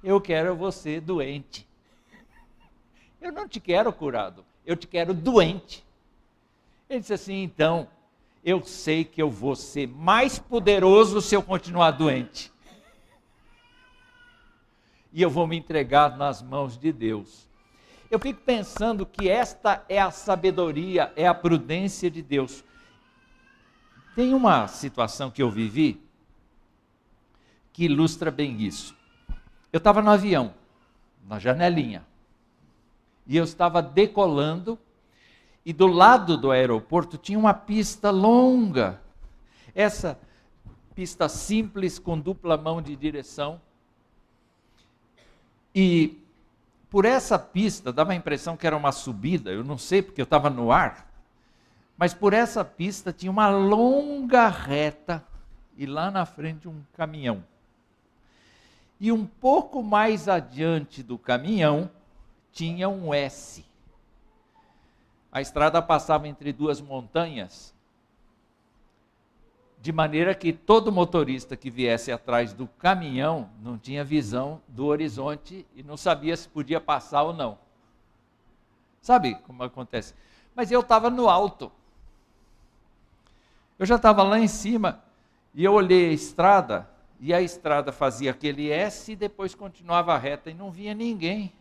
Eu quero você doente. Eu não te quero curado, eu te quero doente. Ele disse assim: então, eu sei que eu vou ser mais poderoso se eu continuar doente. E eu vou me entregar nas mãos de Deus. Eu fico pensando que esta é a sabedoria, é a prudência de Deus. Tem uma situação que eu vivi que ilustra bem isso. Eu estava no avião, na janelinha, e eu estava decolando, e do lado do aeroporto tinha uma pista longa, essa pista simples com dupla mão de direção, e por essa pista, dava a impressão que era uma subida, eu não sei porque eu estava no ar, mas por essa pista tinha uma longa reta, e lá na frente um caminhão. E um pouco mais adiante do caminhão, tinha um S. A estrada passava entre duas montanhas, de maneira que todo motorista que viesse atrás do caminhão não tinha visão do horizonte e não sabia se podia passar ou não. Sabe como acontece? Mas eu estava no alto. Eu já estava lá em cima e eu olhei a estrada fazia aquele S e depois continuava reta e não via ninguém.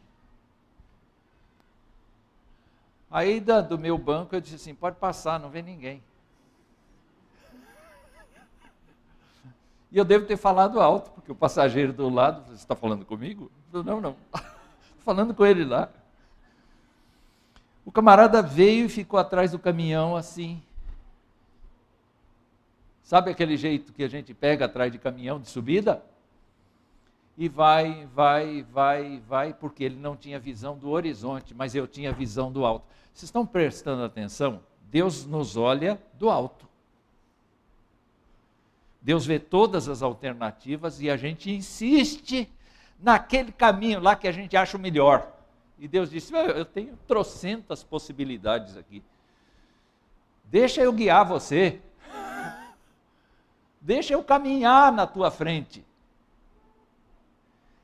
Aí do meu banco eu disse assim: pode passar, não vê ninguém. E eu devo ter falado alto, porque o passageiro do lado: você está falando comigo? Não, estou falando com ele lá. O camarada veio e ficou atrás do caminhão assim. Sabe aquele jeito que a gente pega atrás de caminhão de subida? E vai, porque ele não tinha visão do horizonte, mas eu tinha visão do alto. Vocês estão prestando atenção? Deus nos olha do alto. Deus vê todas as alternativas e a gente insiste naquele caminho lá que a gente acha o melhor. E Deus disse: eu tenho trocentas possibilidades aqui. Deixa eu guiar você. Deixa eu caminhar na tua frente.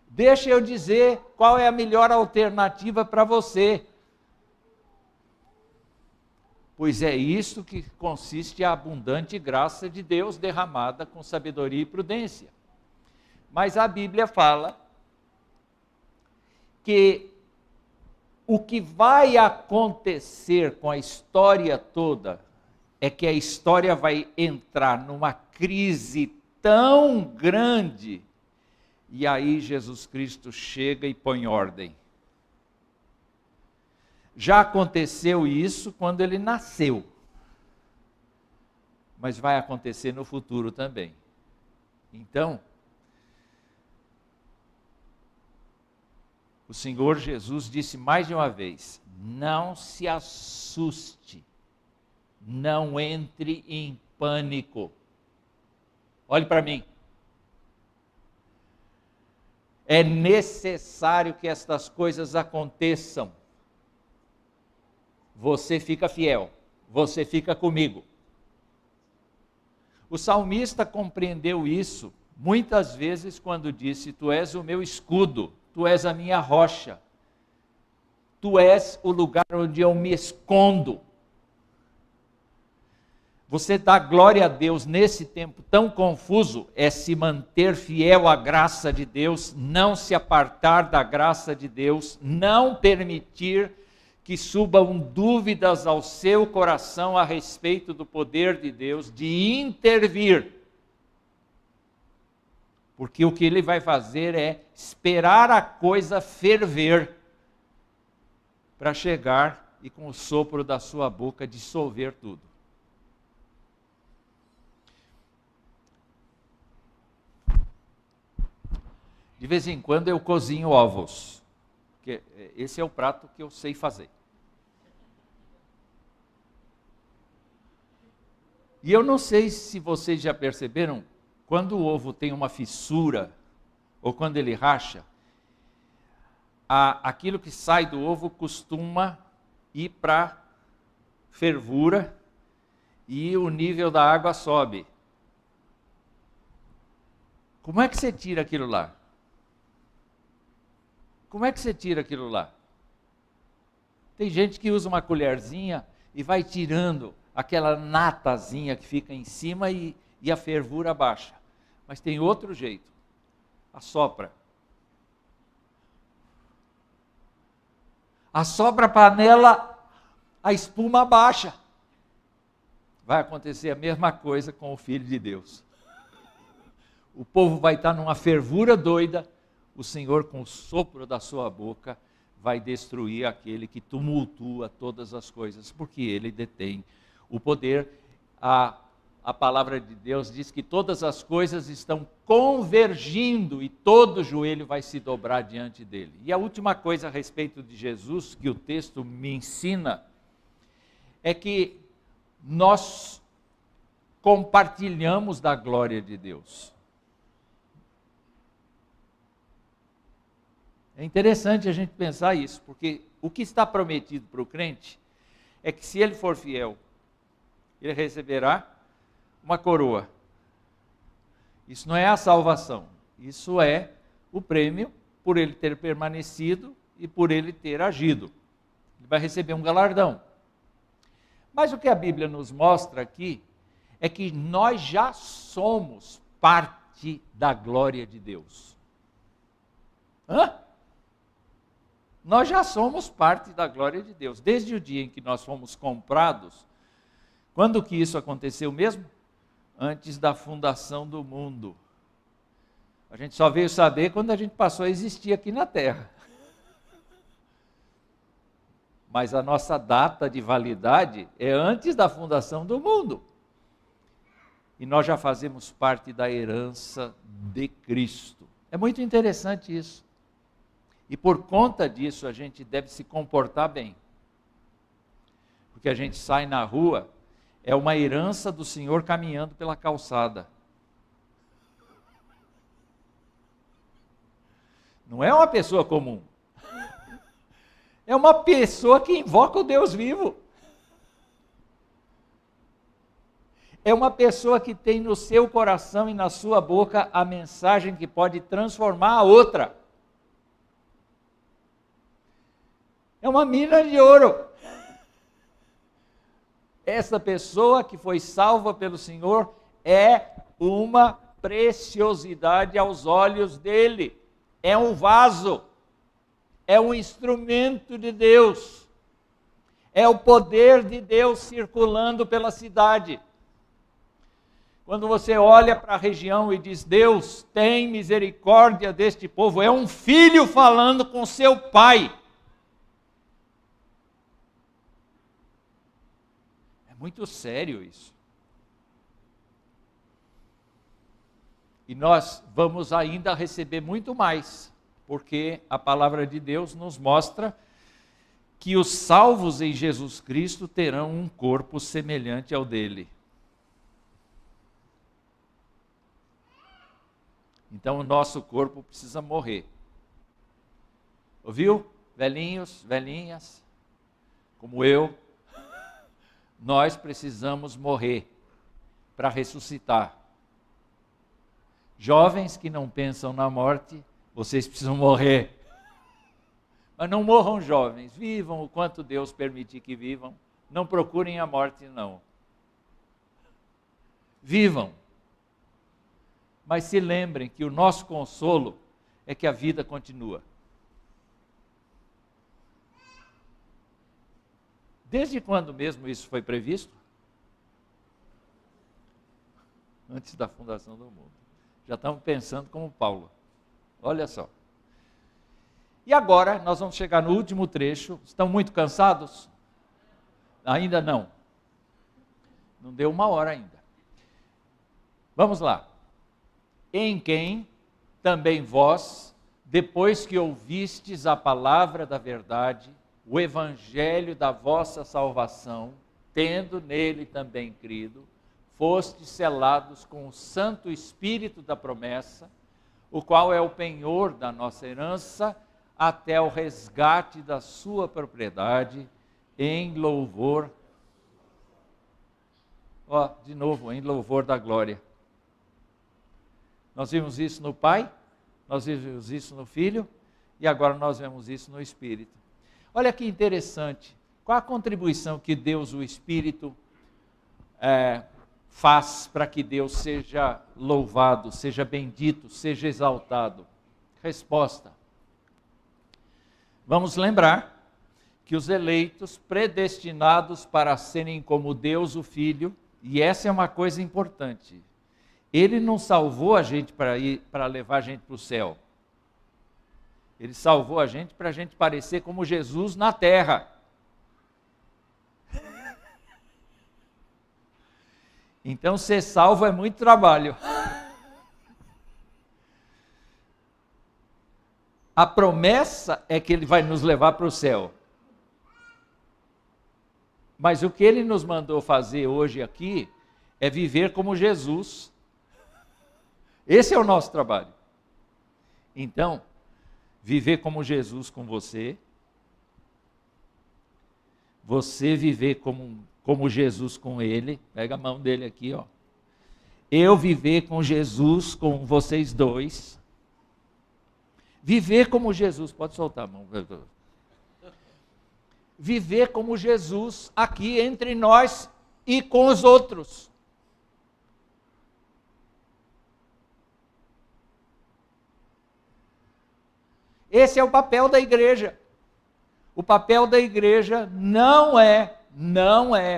Deixa eu dizer qual é a melhor alternativa para você. Pois é isso que consiste a abundante graça de Deus derramada com sabedoria e prudência. Mas a Bíblia fala que o que vai acontecer com a história toda é que a história vai entrar numa crise tão grande, e aí Jesus Cristo chega e põe ordem. Já aconteceu isso quando ele nasceu, mas vai acontecer no futuro também. Então, o Senhor Jesus disse mais de uma vez: não se assuste, não entre em pânico. Olhe para mim. É necessário que estas coisas aconteçam. Você fica fiel, você fica comigo. O salmista compreendeu isso muitas vezes quando disse: Tu és o meu escudo, Tu és a minha rocha, Tu és o lugar onde eu me escondo. Você dar glória a Deus nesse tempo tão confuso é se manter fiel à graça de Deus, não se apartar da graça de Deus, não permitir que subam dúvidas ao seu coração a respeito do poder de Deus, de intervir. Porque o que ele vai fazer é esperar a coisa ferver, para chegar e com o sopro da sua boca dissolver tudo. De vez em quando eu cozinho ovos, porque esse é o prato que eu sei fazer. E eu não sei se vocês já perceberam, quando o ovo tem uma fissura, ou quando ele racha, aquilo que sai do ovo costuma ir para fervura e o nível da água sobe. Como é que você tira aquilo lá? Como é que você tira aquilo lá? Tem gente que usa uma colherzinha e vai tirando aquela natazinha que fica em cima e a fervura baixa. Mas tem outro jeito. Assopra. Assopra a panela, a espuma baixa. Vai acontecer a mesma coisa com o Filho de Deus. O povo vai estar numa fervura doida, o Senhor, com o sopro da sua boca, vai destruir aquele que tumultua todas as coisas, porque ele detém o poder. A palavra de Deus diz que todas as coisas estão convergindo e todo joelho vai se dobrar diante dele. E a última coisa a respeito de Jesus, que o texto me ensina, é que nós compartilhamos da glória de Deus. É interessante a gente pensar isso, porque o que está prometido para o crente é que se ele for fiel, ele receberá uma coroa. Isso não é a salvação, isso é o prêmio por ele ter permanecido e por ele ter agido. Ele vai receber um galardão. Mas o que a Bíblia nos mostra aqui é que nós já somos parte da glória de Deus. Nós já somos parte da glória de Deus. Desde o dia em que nós fomos comprados, quando que isso aconteceu mesmo? Antes da fundação do mundo. A gente só veio saber quando a gente passou a existir aqui na Terra. Mas a nossa data de validade é antes da fundação do mundo. E nós já fazemos parte da herança de Cristo. É muito interessante isso. E por conta disso a gente deve se comportar bem. Porque a gente sai na rua, é uma herança do Senhor caminhando pela calçada. Não é uma pessoa comum. É uma pessoa que invoca o Deus vivo. É uma pessoa que tem no seu coração e na sua boca a mensagem que pode transformar a outra. É uma mina de ouro. Essa pessoa que foi salva pelo Senhor é uma preciosidade aos olhos dele. É um vaso. É um instrumento de Deus. É o poder de Deus circulando pela cidade. Quando você olha para a região e diz: Deus, tem misericórdia deste povo, é um filho falando com seu pai. Muito sério isso. E nós vamos ainda receber muito mais, porque a palavra de Deus nos mostra que os salvos em Jesus Cristo terão um corpo semelhante ao dele. Então o nosso corpo precisa morrer. Ouviu? Velhinhos, velhinhas, como eu, nós precisamos morrer para ressuscitar. Jovens que não pensam na morte, vocês precisam morrer. Mas não morram jovens, vivam o quanto Deus permitir que vivam. Não procurem a morte, não. Vivam. Mas se lembrem que o nosso consolo é que a vida continua. Desde quando mesmo isso foi previsto? Antes da fundação do mundo. Já estamos pensando como Paulo. Olha só. E agora nós vamos chegar no último trecho. Estão muito cansados? Ainda não. Não deu 1 hora ainda. Vamos lá. Em quem também vós, depois que ouvistes a palavra da verdade, o evangelho da vossa salvação, tendo nele também crido, fostes selados com o Santo Espírito da promessa, o qual é o penhor da nossa herança, até o resgate da sua propriedade, em louvor, de novo, em louvor da glória. Nós vimos isso no Pai, nós vimos isso no Filho, e agora nós vemos isso no Espírito. Olha que interessante, qual a contribuição que Deus, o Espírito, faz para que Deus seja louvado, seja bendito, seja exaltado? Resposta. Vamos lembrar que os eleitos predestinados para serem como Deus, o Filho, e essa é uma coisa importante, Ele não salvou a gente para levar a gente para o céu. Ele salvou a gente para a gente parecer como Jesus na terra. Então ser salvo é muito trabalho. A promessa é que Ele vai nos levar para o céu. Mas o que Ele nos mandou fazer hoje aqui é viver como Jesus. Esse é o nosso trabalho. Então, viver como Jesus com você, você viver como Jesus com Ele, pega a mão dele aqui, ó. Eu viver com Jesus com vocês dois. Viver como Jesus, pode soltar a mão. Viver como Jesus aqui entre nós e com os outros. Esse é o papel da igreja. O papel da igreja não é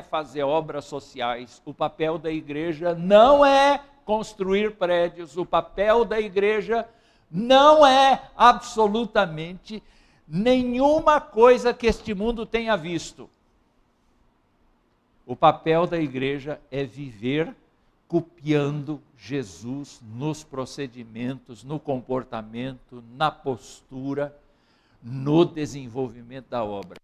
fazer obras sociais. O papel da igreja não é construir prédios. O papel da igreja não é absolutamente nenhuma coisa que este mundo tenha visto. O papel da igreja é viver copiando Jesus nos procedimentos, no comportamento, na postura, no desenvolvimento da obra.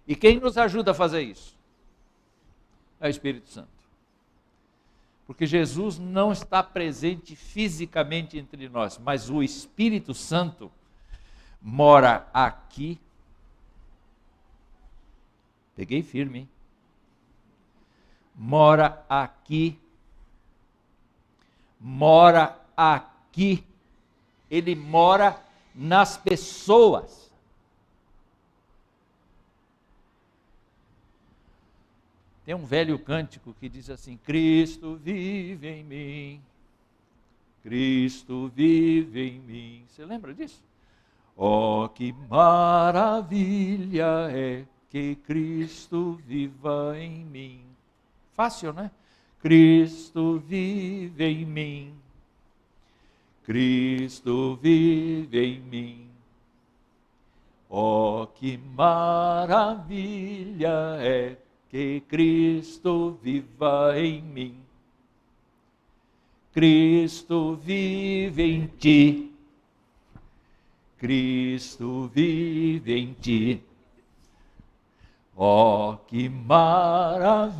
E quem nos ajuda a fazer isso? É o Espírito Santo. Porque Jesus não está presente fisicamente entre nós, mas o Espírito Santo mora aqui. Peguei firme, hein? Mora aqui. Mora aqui. Ele mora nas pessoas. Tem um velho cântico que diz assim: Cristo vive em mim, Cristo vive em mim. Você lembra disso? Oh, que maravilha é que Cristo viva em mim. Fácil, né? Cristo vive em mim, Cristo vive em mim. Oh, que maravilha é que Cristo viva em mim. Cristo vive em ti, Cristo vive em ti. Oh, que maravilha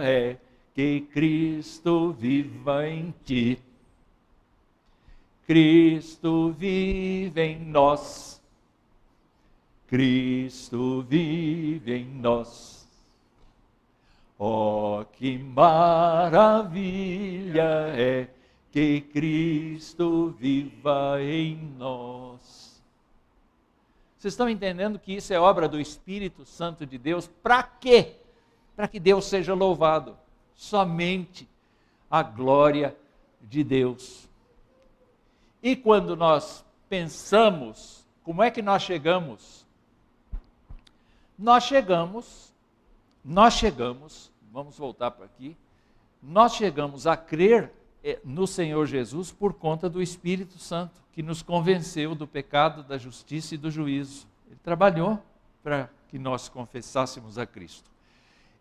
é que Cristo viva em ti. Cristo vive em nós. Cristo vive em nós. Oh, que maravilha é que Cristo viva em nós. Vocês estão entendendo que isso é obra do Espírito Santo de Deus? Para quê? Para que Deus seja louvado. Somente a glória de Deus. E quando nós pensamos, como é que nós chegamos? Nós chegamos, vamos voltar para aqui, nós chegamos a crer no Senhor Jesus por conta do Espírito Santo, que nos convenceu do pecado, da justiça e do juízo. Ele trabalhou para que nós confessássemos a Cristo.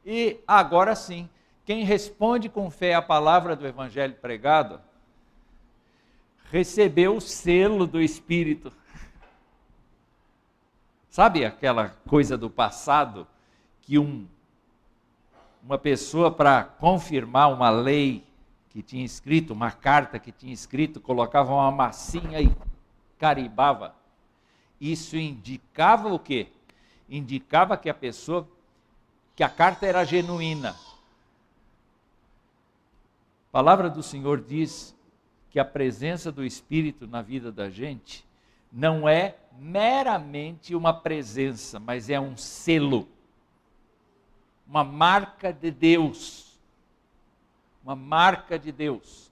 E agora sim, quem responde com fé à palavra do Evangelho pregado, recebeu o selo do Espírito. Sabe aquela coisa do passado, que uma pessoa, para confirmar uma lei que tinha escrito, uma carta que tinha escrito, colocava uma massinha e carimbava. Isso indicava o quê? Indicava que que a carta era genuína. A palavra do Senhor diz que a presença do Espírito na vida da gente não é meramente uma presença, mas é um selo, uma marca de Deus, uma marca de Deus,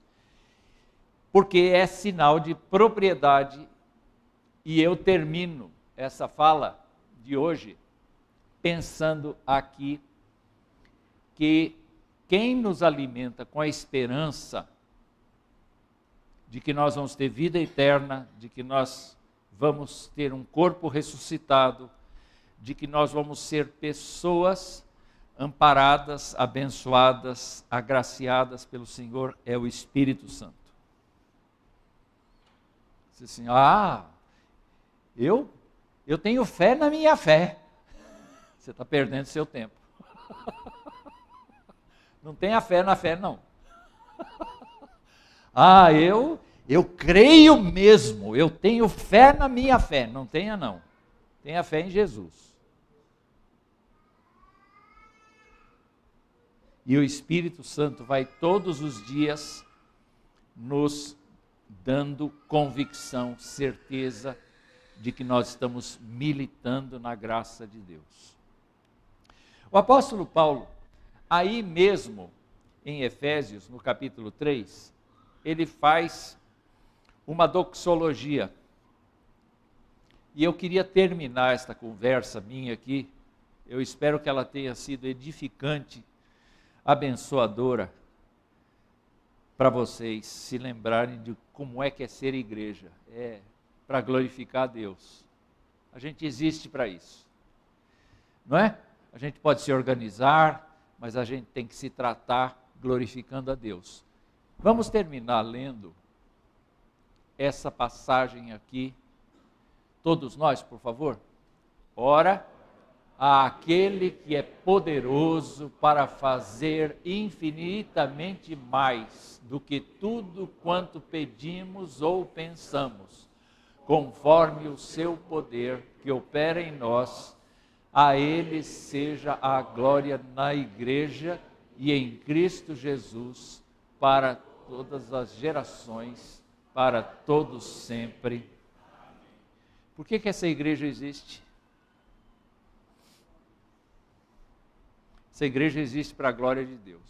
porque é sinal de propriedade. E eu termino essa fala de hoje pensando aqui que quem nos alimenta com a esperança de que nós vamos ter vida eterna, de que nós vamos ter um corpo ressuscitado, de que nós vamos ser pessoas amparadas, abençoadas, agraciadas pelo Senhor, é o Espírito Santo. Você assim, eu tenho fé na minha fé. Você está perdendo seu tempo. Não tenha fé na fé, não. Eu creio mesmo, eu tenho fé na minha fé. Não tenha, não. Tenha fé em Jesus. E o Espírito Santo vai todos os dias nos dando convicção, certeza de que nós estamos militando na graça de Deus. O apóstolo Paulo, aí mesmo em Efésios, no capítulo 3, ele faz uma doxologia. E eu queria terminar esta conversa minha aqui, eu espero que ela tenha sido edificante, abençoadora, para vocês se lembrarem de como é que é ser igreja. É para glorificar a Deus. A gente existe para isso. Não é? A gente pode se organizar, mas a gente tem que se tratar glorificando a Deus. Vamos terminar lendo essa passagem aqui. Todos nós, por favor. Ora, àquele que é poderoso para fazer infinitamente mais do que tudo quanto pedimos ou pensamos, conforme o seu poder que opera em nós, a ele seja a glória na igreja e em Cristo Jesus, para todas as gerações, para todos sempre. Por que essa igreja existe? Essa igreja existe para a glória de Deus.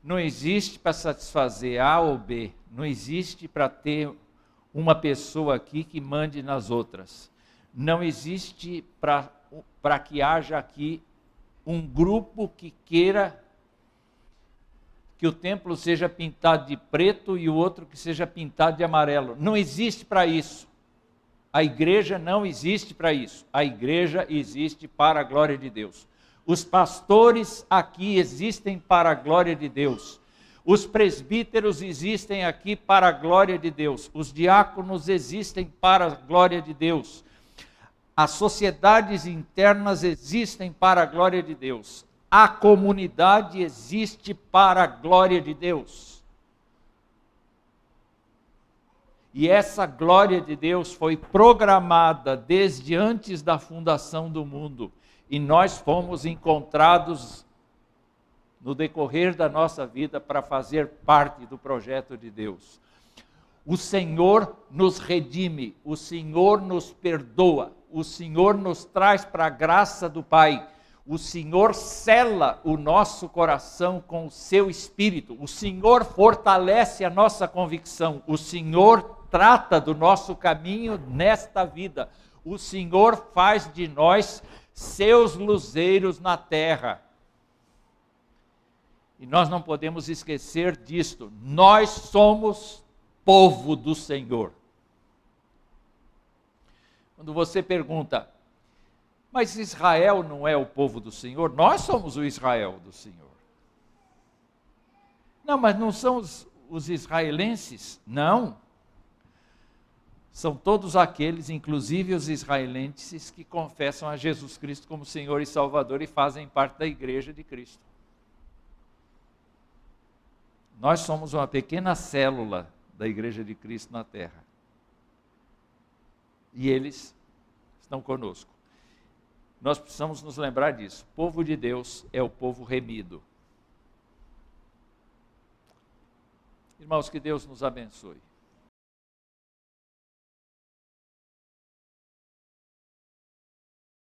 Não existe para satisfazer A ou B. Não existe para ter uma pessoa aqui que mande nas outras. Não existe para que haja aqui um grupo que queira que o templo seja pintado de preto e o outro que seja pintado de amarelo. Não existe para isso. A igreja não existe para isso. A igreja existe para a glória de Deus. Os pastores aqui existem para a glória de Deus. Os presbíteros existem aqui para a glória de Deus. Os diáconos existem para a glória de Deus. As sociedades internas existem para a glória de Deus. A comunidade existe para a glória de Deus. E essa glória de Deus foi programada desde antes da fundação do mundo. E nós fomos encontrados no decorrer da nossa vida para fazer parte do projeto de Deus. O Senhor nos redime, o Senhor nos perdoa, o Senhor nos traz para a graça do Pai. O Senhor sela o nosso coração com o seu Espírito. O Senhor fortalece a nossa convicção. O Senhor trata do nosso caminho nesta vida. O Senhor faz de nós seus luzeiros na terra. E nós não podemos esquecer disto. Nós somos povo do Senhor. Quando você pergunta, mas Israel não é o povo do Senhor? Nós somos o Israel do Senhor. Não, mas não são os israelenses? Não. São todos aqueles, inclusive os israelenses, que confessam a Jesus Cristo como Senhor e Salvador e fazem parte da igreja de Cristo. Nós somos uma pequena célula da igreja de Cristo na terra. E eles estão conosco. Nós precisamos nos lembrar disso. O povo de Deus é o povo remido. Irmãos, que Deus nos abençoe.